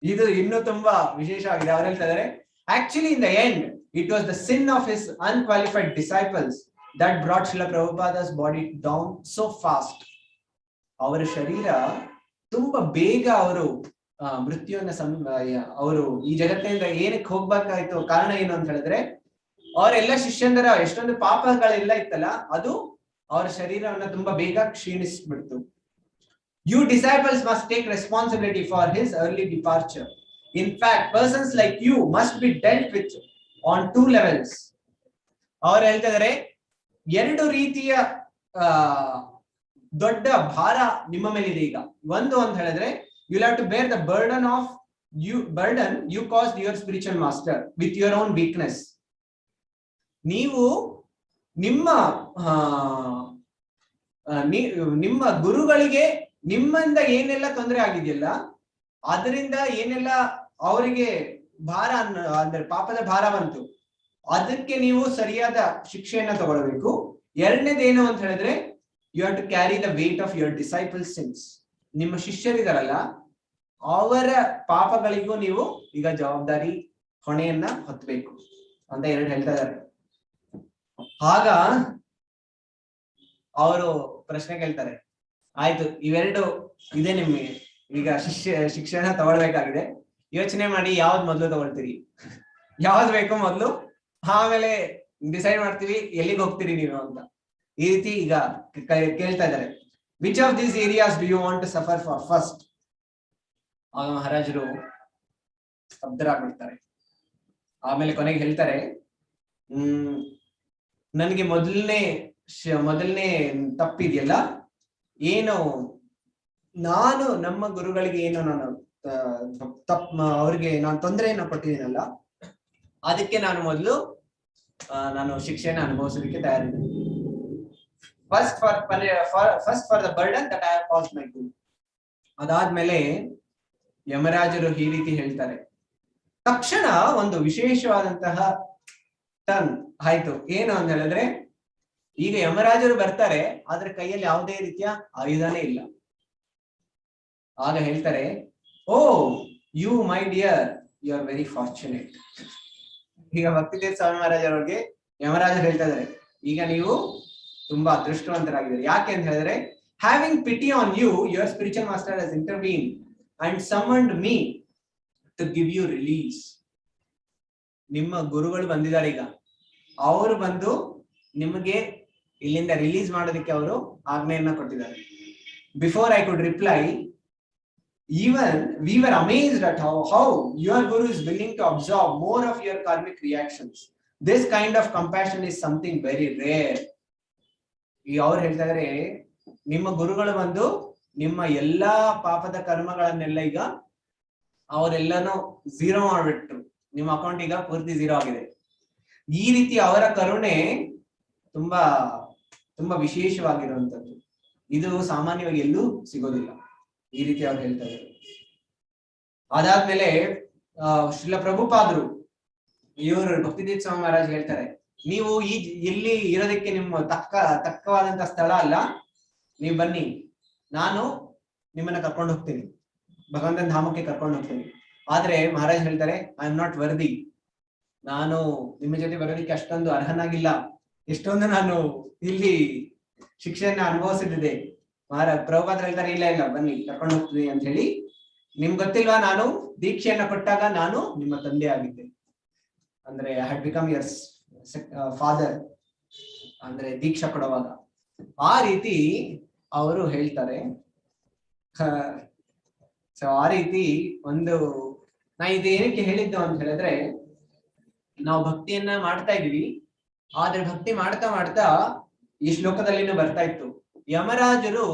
ಇದು ಇನ್ನೂ ತುಂಬಾ ವಿಶೇಷವಾಗಿದೆ. ಅವ್ರು ಹೇಳ್ತಾ ಇದಾರೆ, actually in the end it was the sin of his unqualified disciples that brought Srila Prabhupada's body down so fast. ಅವರ ಶರೀರ ತುಂಬಾ ಬೇಗ ಅವರು ಮೃತ್ಯುವನ್ನ ಅವರು ಈ ಜಗತ್ತಿನಿಂದ ಏನಕ್ಕೆ ಹೋಗ್ಬೇಕಾಯ್ತು, ಕಾರಣ ಏನು ಅಂತ ಹೇಳಿದ್ರೆ, ಅವರೆಲ್ಲ ಶಿಷ್ಯಂದರ ಎಷ್ಟೊಂದು ಪಾಪಗಳೆಲ್ಲ ಇತ್ತಲ್ಲ, ಅದು ಅವರ ಶರೀರವನ್ನ ತುಂಬಾ ಬೇಗ ಕ್ಷೀಣಿಸ್ಬಿಡ್ತು. You disciples must take responsibility for his early departure. In fact, persons like you must be dealt with on 2 levels. ಅವರು ಹೇಳ್ತಾ ಇದಾರೆ, 2 ರೀತಿಯ ದೊಡ್ಡ ಭಾರ ನಿಮ್ಮ ಮೇಲಿದೆ ಈಗ. ಒಂದು ಅಂತ ಹೇಳಿದ್ರೆ, you'll have to bear the burden you caused your spiritual master with your own weakness. ನೀವು ನಿಮ್ಮ ಗುರುಗಳಿಗೆ ನಿಮ್ಮಿಂದ ಏನೆಲ್ಲ ತೊಂದರೆ ಆಗಿದೆಯಲ್ಲ, ಅದರಿಂದ ಏನೆಲ್ಲ ಅವರಿಗೆ ಭಾರ ಅಂದ್ರೆ ಪಾಪದ ಭಾರ ಬಂತು, ಅದಕ್ಕೆ ನೀವು ಸರಿಯಾದ ಶಿಕ್ಷೆಯನ್ನ ತಗೊಳ್ಬೇಕು. ಎರಡನೇದೇನು ಅಂತ ಹೇಳಿದ್ರೆ, you have to carry the weight of your disciples sins. ನಿಮ್ಮ ಶಿಷ್ಯರಿದಾರಲ್ಲ, ಅವರ ಪಾಪಗಳಿಗೂ ನೀವು ಈಗ ಜವಾಬ್ದಾರಿ ಹೊಣೆಯನ್ನ ಹೊತ್ತಬೇಕು ಅಂತ 2 ಹೇಳ್ತಾ ಇದ್ದಾರೆ. ಆಗ ಅವರು ಪ್ರಶ್ನೆ ಕೇಳ್ತಾರೆ, ಆಯ್ತು ಇವೆರಡು ಇದೆ ನಿಮ್ಗೆ, ಈಗ ಶಿಕ್ಷಣ ತಗೊಳ್ಬೇಕಾಗಿದೆ, ಯೋಚನೆ ಮಾಡಿ ಯಾವ್ದು ಮೊದಲು ತಗೊಳ್ತೀರಿ, ಯಾವ್ದು ಬೇಕೋ ಮೊದಲು, ಆಮೇಲೆ ಡಿಸೈಡ್ ಮಾಡ್ತೀವಿ ಎಲ್ಲಿಗೆ ಹೋಗ್ತೀರಿ ನೀವು ಅಂತ. ಈ ರೀತಿ ಈಗ ಕೇಳ್ತಾ ಇದ್ದಾರೆ. Which of these areas do you want to suffer for first? ಆಗ ಮಹಾರಾಜರು ಸ್ತಬ್ಧರಾಗ್ಬಿಡ್ತಾರೆ. ಆಮೇಲೆ ಕೊನೆಗೆ ಹೇಳ್ತಾರೆ, ನನಗೆ ಮೊದಲನೇ ತಪ್ಪಿದೆಯಲ್ಲ, ಏನು ನಾನು ನಮ್ಮ ಗುರುಗಳಿಗೆ ಏನು ನಾನು ಅವ್ರಿಗೆ ನಾನು ತೊಂದರೆಯನ್ನು ಕೊಟ್ಟಿದ್ದೀನಲ್ಲ, ಅದಕ್ಕೆ ನಾನು ಮೊದಲು ನಾನು ಶಿಕ್ಷೆಯನ್ನು ಅನುಭವಿಸೋದಕ್ಕೆ ತಯಾರಿದ್ದೀನಿ. First for the burden that I have caused my guru. ಅದಾದ್ಮೇಲೆ ಯಮರಾಜರು ಈ ರೀತಿ ಹೇಳ್ತಾರೆ. ತಕ್ಷಣ ಒಂದು ವಿಶೇಷವಾದಂತಹ ಟರ್ನ್ ಆಯ್ತು. ಏನು ಅಂತ ಹೇಳಿದ್ರೆ, ಈಗ ಯಮರಾಜರು ಬರ್ತಾರೆ, ಆದ್ರೆ ಕೈಯಲ್ಲಿ ಯಾವುದೇ ರೀತಿಯ ಆಯುಧನೇ ಇಲ್ಲ. ಆಗ ಹೇಳ್ತಾರೆ, oh you my dear, you are very fortunate. ಈಗ ಭಕ್ತಿದೇವ್ ಸ್ವಾಮಿ ಮಹಾರಾಜರವ್ರಿಗೆ ಯಮರಾಜರು ಹೇಳ್ತಾ ಇದಾರೆ, ಈಗ ನೀವು ತುಂಬಾ ಅದೃಷ್ಟವಂತರಾಗಿದ್ದಾರೆ. ಯಾಕೆ ಅಂತ ಹೇಳಿದ್ರೆ, having pity on you, your spiritual master has intervene and summoned me to give you release. ನಿಮ್ಮ ಗುರುಗಳು ಬಂದಿದ್ದಾರೆ, ಈಗ ಅವರು ಬಂದು ನಿಮಗೆ ಇಲ್ಲಿಂದ ರಿಲೀಸ್ ಮಾಡೋದಕ್ಕೆ ಅವರು ಆಜ್ಞೆಯನ್ನ ಕೊಟ್ಟಿದ್ದಾರೆ. Before I could reply, even we were amazed at how your guru is willing to absorb more of your karmic reactions. This kind of compassion is something very rare. ಈ ಅವ್ರು ಹೇಳ್ತಾ ಇದಾರೆ, ನಿಮ್ಮ ಗುರುಗಳು ಬಂದು ನಿಮ್ಮ ಎಲ್ಲಾ ಪಾಪದ ಕರ್ಮಗಳನ್ನೆಲ್ಲ ಈಗ ಅವರೆಲ್ಲಾನು 0 ಮಾಡ್ಬಿಟ್ರು, ನಿಮ್ಮ ಅಕೌಂಟ್ ಈಗ ಪೂರ್ತಿ 0 ಆಗಿದೆ. ಈ ರೀತಿ ಅವರ ಕರುಣೆ ತುಂಬಾ ತುಂಬಾ ವಿಶೇಷವಾಗಿರುವಂತದ್ದು. ಇದು ಸಾಮಾನ್ಯವಾಗಿ ಎಲ್ಲೂ ಸಿಗೋದಿಲ್ಲ. ಈ ರೀತಿ ಅವ್ರು ಹೇಳ್ತಾ ಇದ್ದಾರೆ. ಅದಾದ್ಮೇಲೆ ಶ್ರೀಲ ಪ್ರಭುಪಾದರು ಇವರು ಭಕ್ತಿದೇವ್ ಸ್ವಾಮಿ ಮಹಾರಾಜ್ ಹೇಳ್ತಾರೆ, ನೀವು ಇಲ್ಲಿ ಇರೋದಕ್ಕೆ ನಿಮ್ಮ ತಕ್ಕವಾದಂತ ಸ್ಥಳ ಅಲ್ಲ, ನೀವು ಬನ್ನಿ, ನಾನು ನಿಮ್ಮನ್ನ ಕರ್ಕೊಂಡು ಹೋಗ್ತೀನಿ, ಭಗವಂತನ ಧಾಮಕ್ಕೆ ಕರ್ಕೊಂಡು ಹೋಗ್ತೀನಿ. ಆದ್ರೆ ಮಹಾರಾಜ್ ಹೇಳ್ತಾರೆ, ಐ ಆಮ್ ನಾಟ್ ವರ್ದಿ, ನಾನು ನಿಮ್ಮ ಜೊತೆ ಬರೋದಕ್ಕೆ ಅಷ್ಟೊಂದು ಅರ್ಹನಾಗಿಲ್ಲ, ಎಷ್ಟೊಂದು ನಾನು ಇಲ್ಲಿ ಶಿಕ್ಷೆಯನ್ನ ಅನುಭವಿಸಿದ್ದೆ. ಪ್ರಭುಪಾದರು ಹೇಳ್ತಾರೆ, ಇಲ್ಲ ಇಲ್ಲ ಬನ್ನಿ ಕರ್ಕೊಂಡು ಹೋಗ್ತೀನಿ ಅಂತ ಹೇಳಿ. ನಿಮ್ಗೆ ಗೊತ್ತಿಲ್ವಾ, ನಾನು ದೀಕ್ಷೆಯನ್ನ ಕೊಟ್ಟಾಗ ನಾನು ನಿಮ್ಮ ತಂದೆ ಆಗಿದ್ದೆ, ಅಂದ್ರೆ I had become your father, ಅಂದ್ರೆ ದೀಕ್ಷಾ ಕೊಡುವಾಗ. ಆ ರೀತಿ ಅವರು ಹೇಳ್ತಾರೆ. ಸೊ ಆ ರೀತಿ ಒಂದು ನಾ ಇದು ಏನಕ್ಕೆ ಹೇಳಿದ್ದು ಅಂತ ಹೇಳಿದ್ರೆ, ನಾವು ಭಕ್ತಿಯನ್ನ ಮಾಡ್ತಾ ಇದೀವಿ, ಆದ್ರೆ ಭಕ್ತಿ ಮಾಡ್ತಾ ಮಾಡ್ತಾ ಈ ಶ್ಲೋಕದಲ್ಲಿನೂ ಬರ್ತಾ ಇತ್ತು, ಯಮರಾಜರು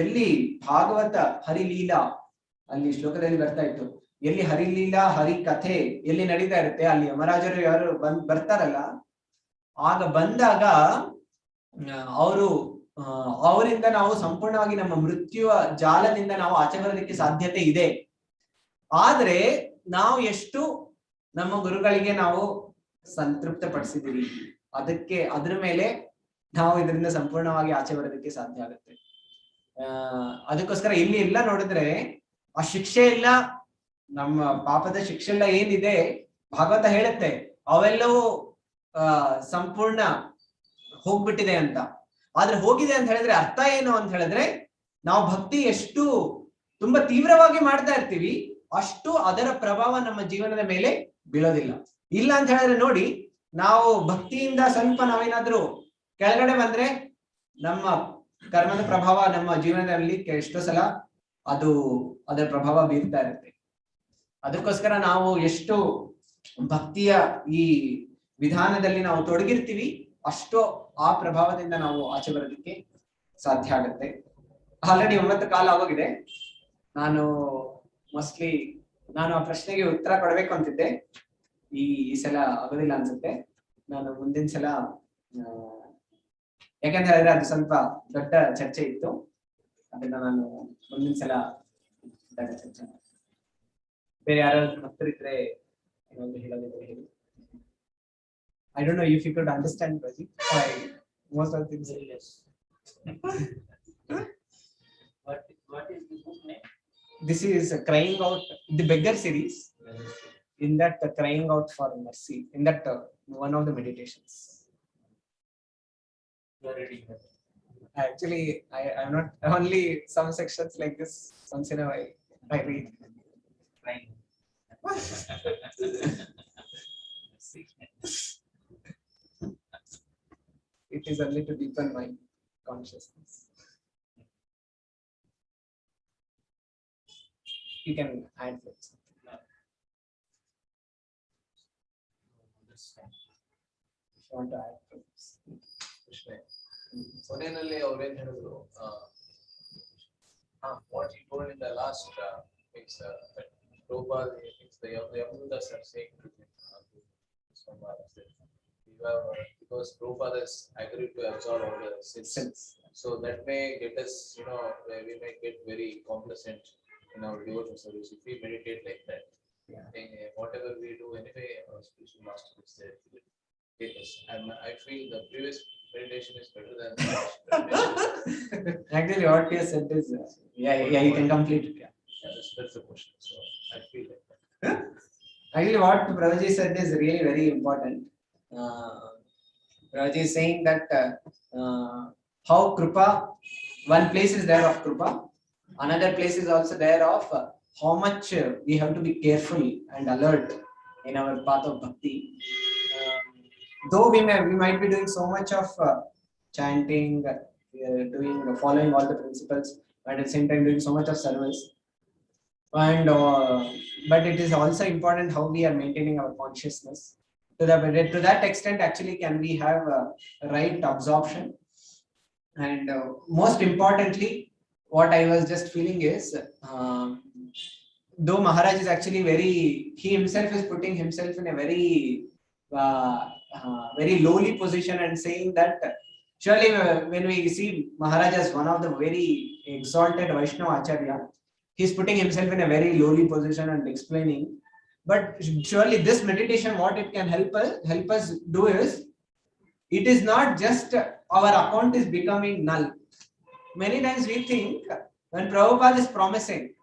ಎಲ್ಲಿ ಭಾಗವತ ಹರಿಲೀಲಾ ಅಲ್ಲಿ ಶ್ಲೋಕದಲ್ಲಿ ಬರ್ತಾ ಇತ್ತು, ಎಲ್ಲಿ ಹರಿಲೀಲಾ ಹರಿ ಕಥೆ ಎಲ್ಲಿ ನಡೀತಾ ಇರುತ್ತೆ, ಅಲ್ಲಿ ಯಮರಾಜರು ಯಾರು ಬರ್ತಾರಲ್ಲ, ಆಗ ಬಂದಾಗ ಅವರು ಅವರಿಂದ ನಾವು ಸಂಪೂರ್ಣವಾಗಿ ನಮ್ಮ ಮೃತ್ಯುವ ಜಾಲದಿಂದ ನಾವು ಆಚೆ ಬರೋದಕ್ಕೆ ಸಾಧ್ಯತೆ ಇದೆ. ಆದ್ರೆ ನಾವು ಎಷ್ಟು ನಮ್ಮ ಗುರುಗಳಿಗೆ ನಾವು ಸಂತೃಪ್ತ ಪಡಿಸಿದೀವಿ, ಅದ್ರ ಮೇಲೆ ನಾವು ಇದರಿಂದ ಸಂಪೂರ್ಣವಾಗಿ ಆಚೆ ಬರೋದಕ್ಕೆ ಸಾಧ್ಯ ಆಗುತ್ತೆ. ಅದಕ್ಕೋಸ್ಕರ ಇಲ್ಲಿ ಎಲ್ಲ ನೋಡಿದ್ರೆ ಆ ಶಿಕ್ಷೆ ಇಲ್ಲ, ನಮ್ಮ ಪಾಪದ ಶಿಕ್ಷೆ ಎಲ್ಲ ಏನಿದೆ ಭಾಗವತ ಹೇಳುತ್ತೆ ಅವೆಲ್ಲವೂ ಸಂಪೂರ್ಣ ಹೋಗ್ಬಿಟ್ಟಿದೆ ಅಂತ. ಆದ್ರೆ ಹೋಗಿದೆ ಅಂತ ಹೇಳಿದ್ರೆ ಅರ್ಥ ಏನು ಅಂತ ಹೇಳಿದ್ರೆ, ನಾವು ಭಕ್ತಿ ಎಷ್ಟು ತುಂಬಾ ತೀವ್ರವಾಗಿ ಮಾಡ್ತಾ ಇರ್ತೀವಿ ಅಷ್ಟು ಅದರ ಪ್ರಭಾವ ನಮ್ಮ ಜೀವನದ ಮೇಲೆ ಬೀಳೋದಿಲ್ಲ. ಇಲ್ಲ ಅಂತ ಹೇಳಿದ್ರೆ ನೋಡಿ, ನಾವು ಭಕ್ತಿಯಿಂದ ಸ್ವಲ್ಪ ನಾವೇನಾದ್ರೂ ಕೆಳಗಡೆ ಬಂದ್ರೆ ನಮ್ಮ ಕರ್ಮದ ಪ್ರಭಾವ ನಮ್ಮ ಜೀವನದಲ್ಲಿ ಎಷ್ಟೋ ಸಲ ಅದರ ಪ್ರಭಾವ ಬೀರ್ತಾ ಇರುತ್ತೆ. ಅದಕ್ಕೋಸ್ಕರ ನಾವು ಎಷ್ಟು ಭಕ್ತಿಯ ಈ ವಿಧಾನದಲ್ಲಿ ನಾವು ತೊಡಗಿರ್ತೀವಿ ಅಷ್ಟು ಆ ಪ್ರಭಾವದಿಂದ ನಾವು ಆಚೆ ಬರೋದಕ್ಕೆ ಸಾಧ್ಯ ಆಗುತ್ತೆ. ಆಲ್ರೆಡಿ 9 ಕಾಲ ಆಗೋಗಿದೆ. ನಾನು ಮೋಸ್ಟ್ಲಿ ಆ ಪ್ರಶ್ನೆಗೆ ಉತ್ತರ ಕೊಡ್ಬೇಕು ಅಂತಿದ್ದೆ, ಈ ಸಲ ಆಗೋದಿಲ್ಲ ಅನ್ಸುತ್ತೆ. ನಾನು ಮುಂದಿನ ಸಲ, ಯಾಕಂತ ಹೇಳಿದ್ರೆ ಅದು ಸ್ವಲ್ಪ ದೊಡ್ಡ ಚರ್ಚೆ ಇತ್ತು, ಅದನ್ನ ನಾನು ಮುಂದಿನ ಸಲ ಚರ್ಚೆ. ಬೇರೆ ಯಾರಾದ್ರೂ ಭಕ್ತರಿದ್ರೆ ಇನ್ನೊಂದು ಹೇಳೋದಿದ್ರೆ ಹೇಳಿ. I don't know if you could understand, Praji. Most of the things. Yes. What is the book name? This is Crying Out, the Beggar series. In that, Crying Out for Mercy. In that, one of the meditations. You are reading that? Actually, I'm not. Only some sections like this. Once in a while, I read. Crying. It is only to deepen my consciousness. You can add that. If you want to add things. ಕೊನೆಯಲ್ಲಿ ಅವ್ರೇನ್ ಹೇಳಿದ್ರು, what he told in the last things that Prabhupada thinks the Yamunas are saying to him, because Prabhupada has agreed to absorb all the sins. So that may get us, we may get very complacent in our devotional service if we meditate like that. Yeah. Whatever we do anyway, our spiritual master is there to take us. I feel the previous meditation is better than the meditation. Actually, what you said is, you can complete it. Yeah, that's the question. So I feel like that. Actually, what Prabhuji said is really very important. Prabhuji is saying that how Krupa, one place is there of Krupa, another place is also there of how much we have to be careful and alert in our path of bhakti. Though we might be doing so much of chanting, following all the principles, but at the same time doing so much of service, and but it is also important how we are maintaining our consciousness. To that extent, actually, can we have right absorption? And most importantly, what I was just feeling is, though Maharaj is actually he himself is putting himself in a very very lowly position and saying that surely when we see Maharaj as one of the very exalted Vaishnava Acharya, he's putting himself in a very lowly position and explaining. But surely this meditation, what it can help us do is, it is not just our account is becoming null. Many times we think when Prabhupada is promising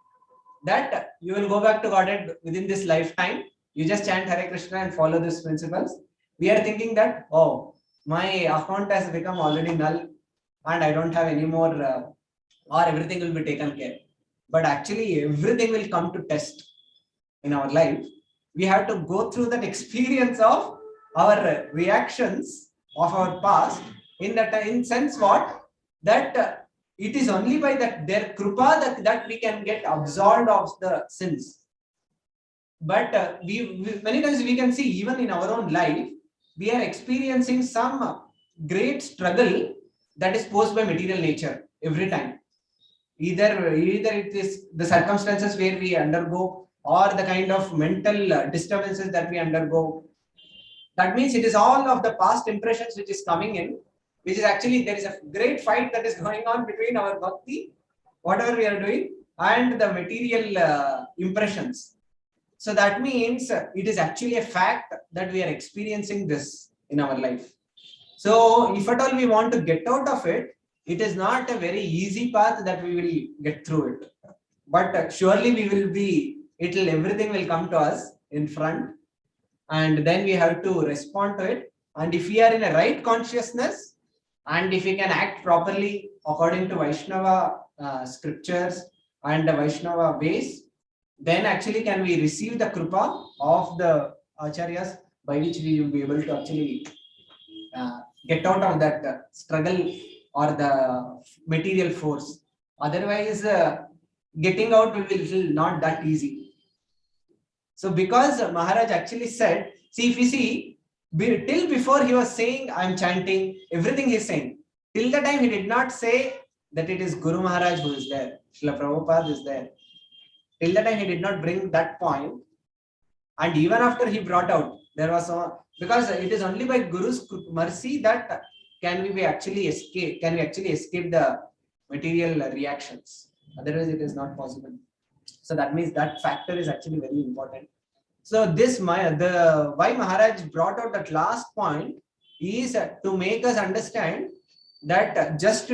that you will go back to Godhead within this lifetime, you just chant Hare Krishna and follow these principles. We are thinking that, oh, my account has become already null and I don't have any more, or everything will be taken care. But actually, everything will come to test in our life. We have to go through that experience of our reactions of our past. In sense what? That it is only by their krupa that we can get absolved of the sins. But we many times we can see even in our own life, we are experiencing some great struggle that is posed by material nature every time. Either it is the circumstances where we undergo, or the kind of mental disturbances that we undergo. That means it is all of the past impressions which is coming in. which is actually there is a great fight that is going on between our bhakti, whatever we are doing, and the material impressions. So that means it is actually a fact that we are experiencing this in our life. So if at all we want to get out of it, it is not a very easy path that we will get through it. But surely we will be, everything will come to us in front, and then we have to respond to it. And if we are in a right consciousness, and if we can act properly according to Vaishnava scriptures and the Vaishnava ways, then actually can we receive the kripa of the acharyas, by which we will be able to actually get out of that struggle or the material force. Otherwise, getting out will be not that easy. So because Maharaj actually said, see, if you see, till before he was saying, I'm chanting, everything he's saying, till the time he did not say that it is Guru Maharaj who is there, Srila Prabhupada is there. Till the time he did not bring that point. And even after he brought out, there was because it is only by Guru's mercy that can we actually escape the material reactions. Otherwise, it is not possible. So that means that factor is actually very important. So why Maharaj brought out that last point is to make us understand that just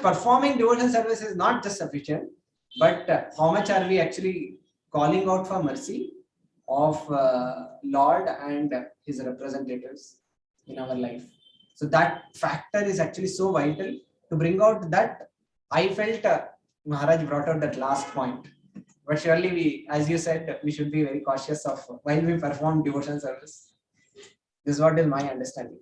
performing devotional service is not just sufficient, but how much are we actually calling out for mercy of Lord and his representatives in our life. So that factor is actually so vital to bring out that. I felt Maharaj brought out that last point. But surely we, as you said, we should be very cautious of while we perform devotional service. This is what is my understanding.